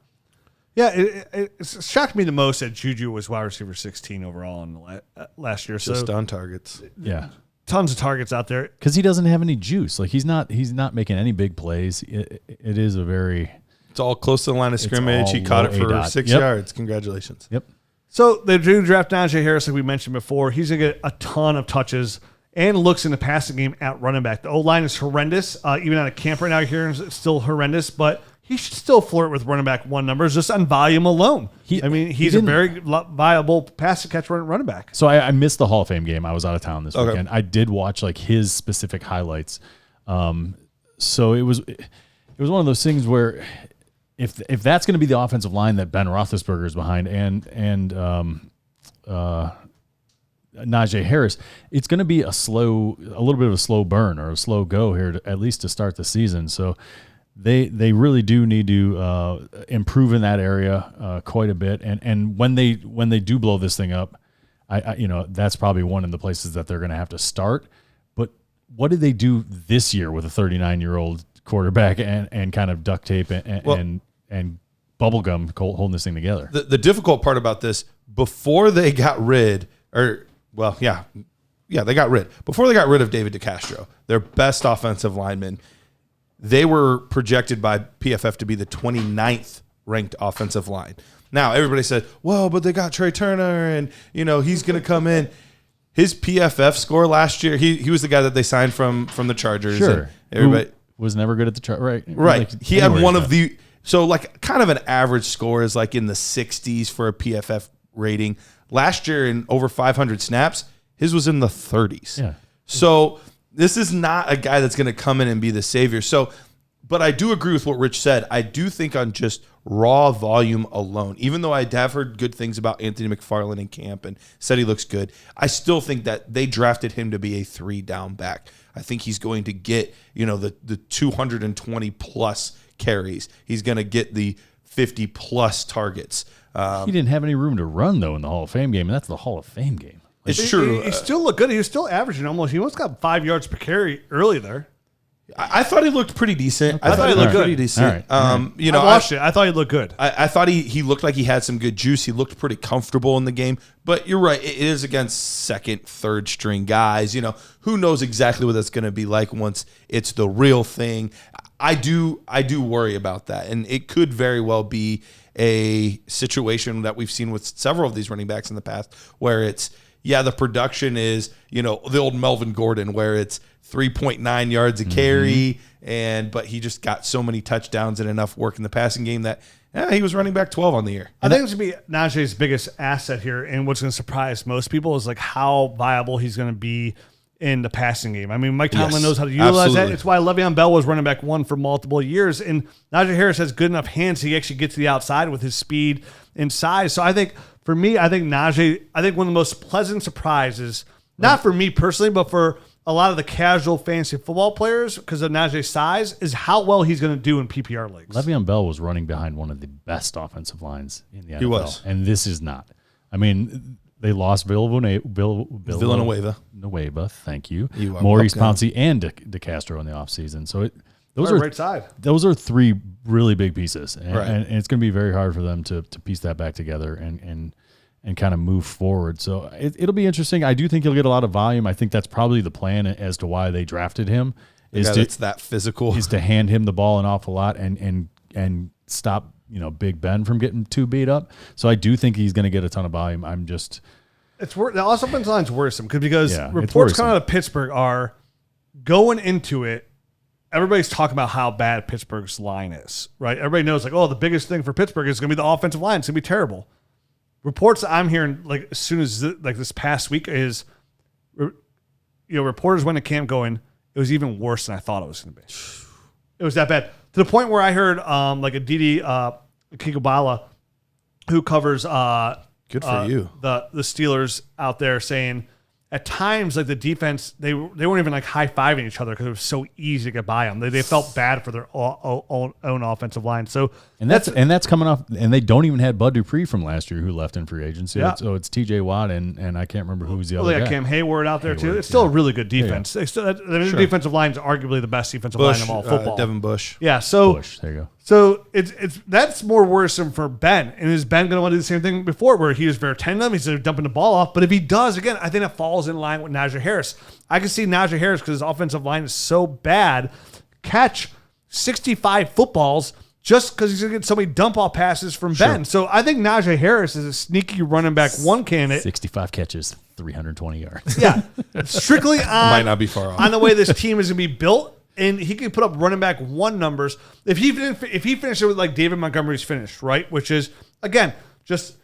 Yeah, it shocked me the most that Juju was wide receiver 16 overall in the last year. Just on targets. Yeah. Tons of targets out there. Because he doesn't have any juice. Like he's not making any big plays. It is a very... It's all close to the line of scrimmage. He caught it for 6 yards. Congratulations. Yep. So they do draft Najee Harris, like we mentioned before. He's going to get a ton of touches and looks in the passing game at running back. The O-line is horrendous. Even out of camp right now here, it's still horrendous, but he should still flirt with running back 1 numbers just on volume alone. He's a very viable pass to catch running back. So I missed the Hall of Fame game. I was out of town this weekend. I did watch like his specific highlights. So it was one of those things where if that's going to be the offensive line that Ben Roethlisberger is behind and Najee Harris, it's going to be a little bit of a slow burn or a slow go here at least to start the season. So they really do need to improve in that area quite a bit. And when they do blow this thing up, I that's probably one of the places that they're going to have to start. But what did they do this year with a 39-year-old quarterback and kind of duct tape and bubble gum holding this thing together? The difficult part about this, before they got rid, before they got rid of David DeCastro, their best offensive lineman, they were projected by PFF to be the 29th ranked offensive line. Now, everybody said, well, but they got Trey Turner and, he's going to come in. His PFF score last year, he was the guy that they signed from the Chargers. Sure. Everybody was never good at the chart. Right. Right. Like, he had one of the, so like kind of an average score is like in the 60s for a PFF rating. Last year in over 500 snaps, his was in the 30s. Yeah. So this is not a guy that's going to come in and be the savior. So, but I do agree with what Rich said. I do think on just raw volume alone, even though I have heard good things about Anthony McFarland in camp and said he looks good, I still think that they drafted him to be a 3-down back. I think he's going to get, the 220 plus carries. He's going to get the 50 plus targets. He didn't have any room to run though in the Hall of Fame game, and that's the Hall of Fame game. It's true. He still looked good. He was still averaging he almost got 5 yards per carry early there. I thought he looked pretty decent. I thought he looked pretty good. decent. I watched it. I thought he looked good. I thought he looked like he had some good juice. He looked pretty comfortable in the game. But you're right. It is against second, third string guys. Who knows exactly what that's going to be like once it's the real thing. I do worry about that. And it could very well be a situation that we've seen with several of these running backs in the past where it's, the production is, the old Melvin Gordon where it's 3.9 yards a carry, but he just got so many touchdowns and enough work in the passing game that he was running back 12 on the year. I think it's going to be Najee's biggest asset here, and what's going to surprise most people is like how viable he's going to be in the passing game. I mean, Mike Tomlin knows how to utilize that. It's why Le'Veon Bell was running back 1 for multiple years, and Najee Harris has good enough hands he actually gets to the outside with his speed and size. So I think, for me, Najee, one of the most pleasant surprises, not for me personally, but for a lot of the casual fantasy football players, because of Najee's size, is how well he's going to do in PPR leagues. Le'Veon Bell was running behind one of the best offensive lines in the NFL. He was. And this is not. I mean, they lost Villanueva. Thank you. Maurice Pouncey and DeCastro in the offseason. So those are right side. Those are 3 really big pieces. And it's going to be very hard for them to piece that back together and kind of move forward. So it'll be interesting. I do think he'll get a lot of volume. I think that's probably the plan as to why they drafted him. It's that physical. Is to hand him the ball an awful lot and stop Big Ben from getting too beat up. So I do think he's going to get a ton of volume. The offensive line's worrisome because reports coming out of Pittsburgh are going into it. everybody's talking about how bad Pittsburgh's line is, right? Everybody knows, like, oh, the biggest thing for Pittsburgh is going to be the offensive line. It's going to be terrible. Reports I'm hearing, like, as soon as this past week is, reporters went to camp going, it was even worse than I thought it was going to be. It was that bad to the point where I heard like a Didi Kikabala, who covers good for you, the Steelers out there, saying at times, like, the defense, they weren't even like high-fiving each other because it was so easy to get by them. They felt bad for their own offensive line. So that's coming off, and they don't even have Bud Dupree from last year who left in free agency. Yeah. So it's T.J. Watt and I can't remember who's the other they got guy. Cam Hayward out there too. It's still a really good defense. Yeah. The defensive line is arguably the best defensive line of all football. Devin Bush. Yeah, so Bush, there you go. So it's that's more worrisome for Ben. And is Ben going to want to do the same thing before, where he was very tender, he's dumping the ball off? But if he does, again, I think that falls in line with Najee Harris. I can see Najee Harris, because his offensive line is so bad, catch 65 footballs just because he's going to get so many dump-off passes from Ben. So I think Najee Harris is a sneaky running back one candidate. 65 catches, 320 yards. Yeah, strictly Might not be far off. on the way this team is going to be built. And he can put up running back one numbers. If he finished it with like David Montgomery's finished, right? Which is, again, just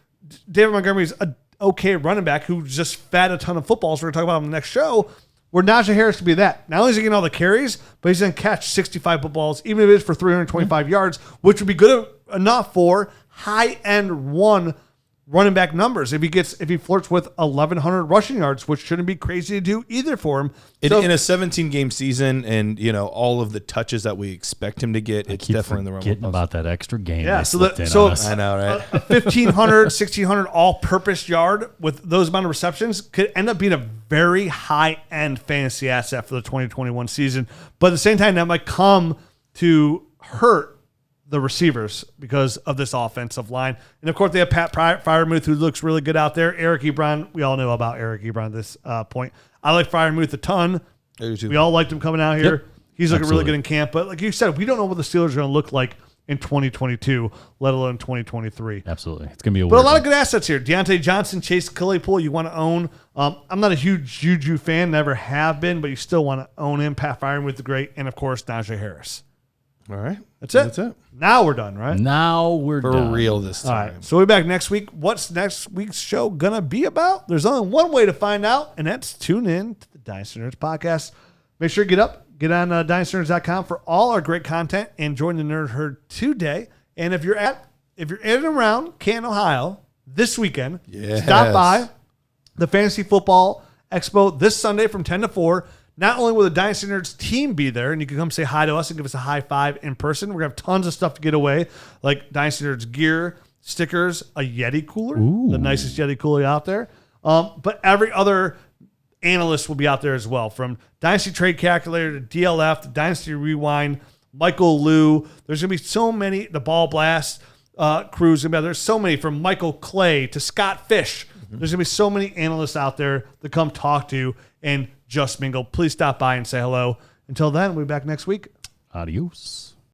David Montgomery's a okay running back who just fed a ton of footballs. We're going to talk about him in the next show. Where Najee Harris could be that. Not only is he getting all the carries, but he's going to catch 65 footballs, even if it is for 325 yards, which would be good enough for high-end one running back numbers. If he flirts with 1,100 rushing yards, which shouldn't be crazy to do either for him. In a 17-game season, and all of the touches that we expect him to get, it's definitely in the realm of Getting about that extra game. Yeah, so I know, right? A 1,500, 1,600 all-purpose yard with those amount of receptions could end up being a very high-end fantasy asset for the 2021 season. But at the same time, that might come to hurt the receivers because of this offensive line. And of course, they have Pat Freiermuth, who looks really good out there. Eric Ebron, we all know about Eric Ebron at this point. I like Freiermuth a ton. We all liked him coming out here. Yep. He's looking really Absolutely. good in camp. But like you said, we don't know what the Steelers are going to look like in 2022, let alone 2023. Absolutely. It's going to be But a lot of good assets here. Deontay Johnson, Chase Claypool, you want to own. I'm not a huge Juju fan, never have been, but you still want to own him. Pat Freiermuth, the great, and of course, Najee Harris. All right. That's it. Now we're done, right? Now we're For done. real this All time. right. So we'll be back next week. What's next week's show going to be about? There's only one way to find out, and that's tune in to the Dynasty Nerds podcast. Make sure you get on dynastynerds.com for all our great content and join the Nerd Herd today. And if you're in and around Canton, Ohio this weekend, stop by the Fantasy Football Expo this Sunday from 10 to 4. Not only will the Dynasty Nerds team be there, and you can come say hi to us and give us a high five in person. We're going to have tons of stuff to get away, like Dynasty Nerds gear, stickers, a Yeti cooler, the nicest Yeti cooler out there. But every other analyst will be out there as well, from Dynasty Trade Calculator to DLF to Dynasty Rewind, Michael Liu. There's going to be so many, the Ball Blast crews. There's so many, from Michael Clay to Scott Fish. There's going to be so many analysts out there to come talk to and just mingle. Please stop by and say hello. Until then, we'll be back next week. Adios.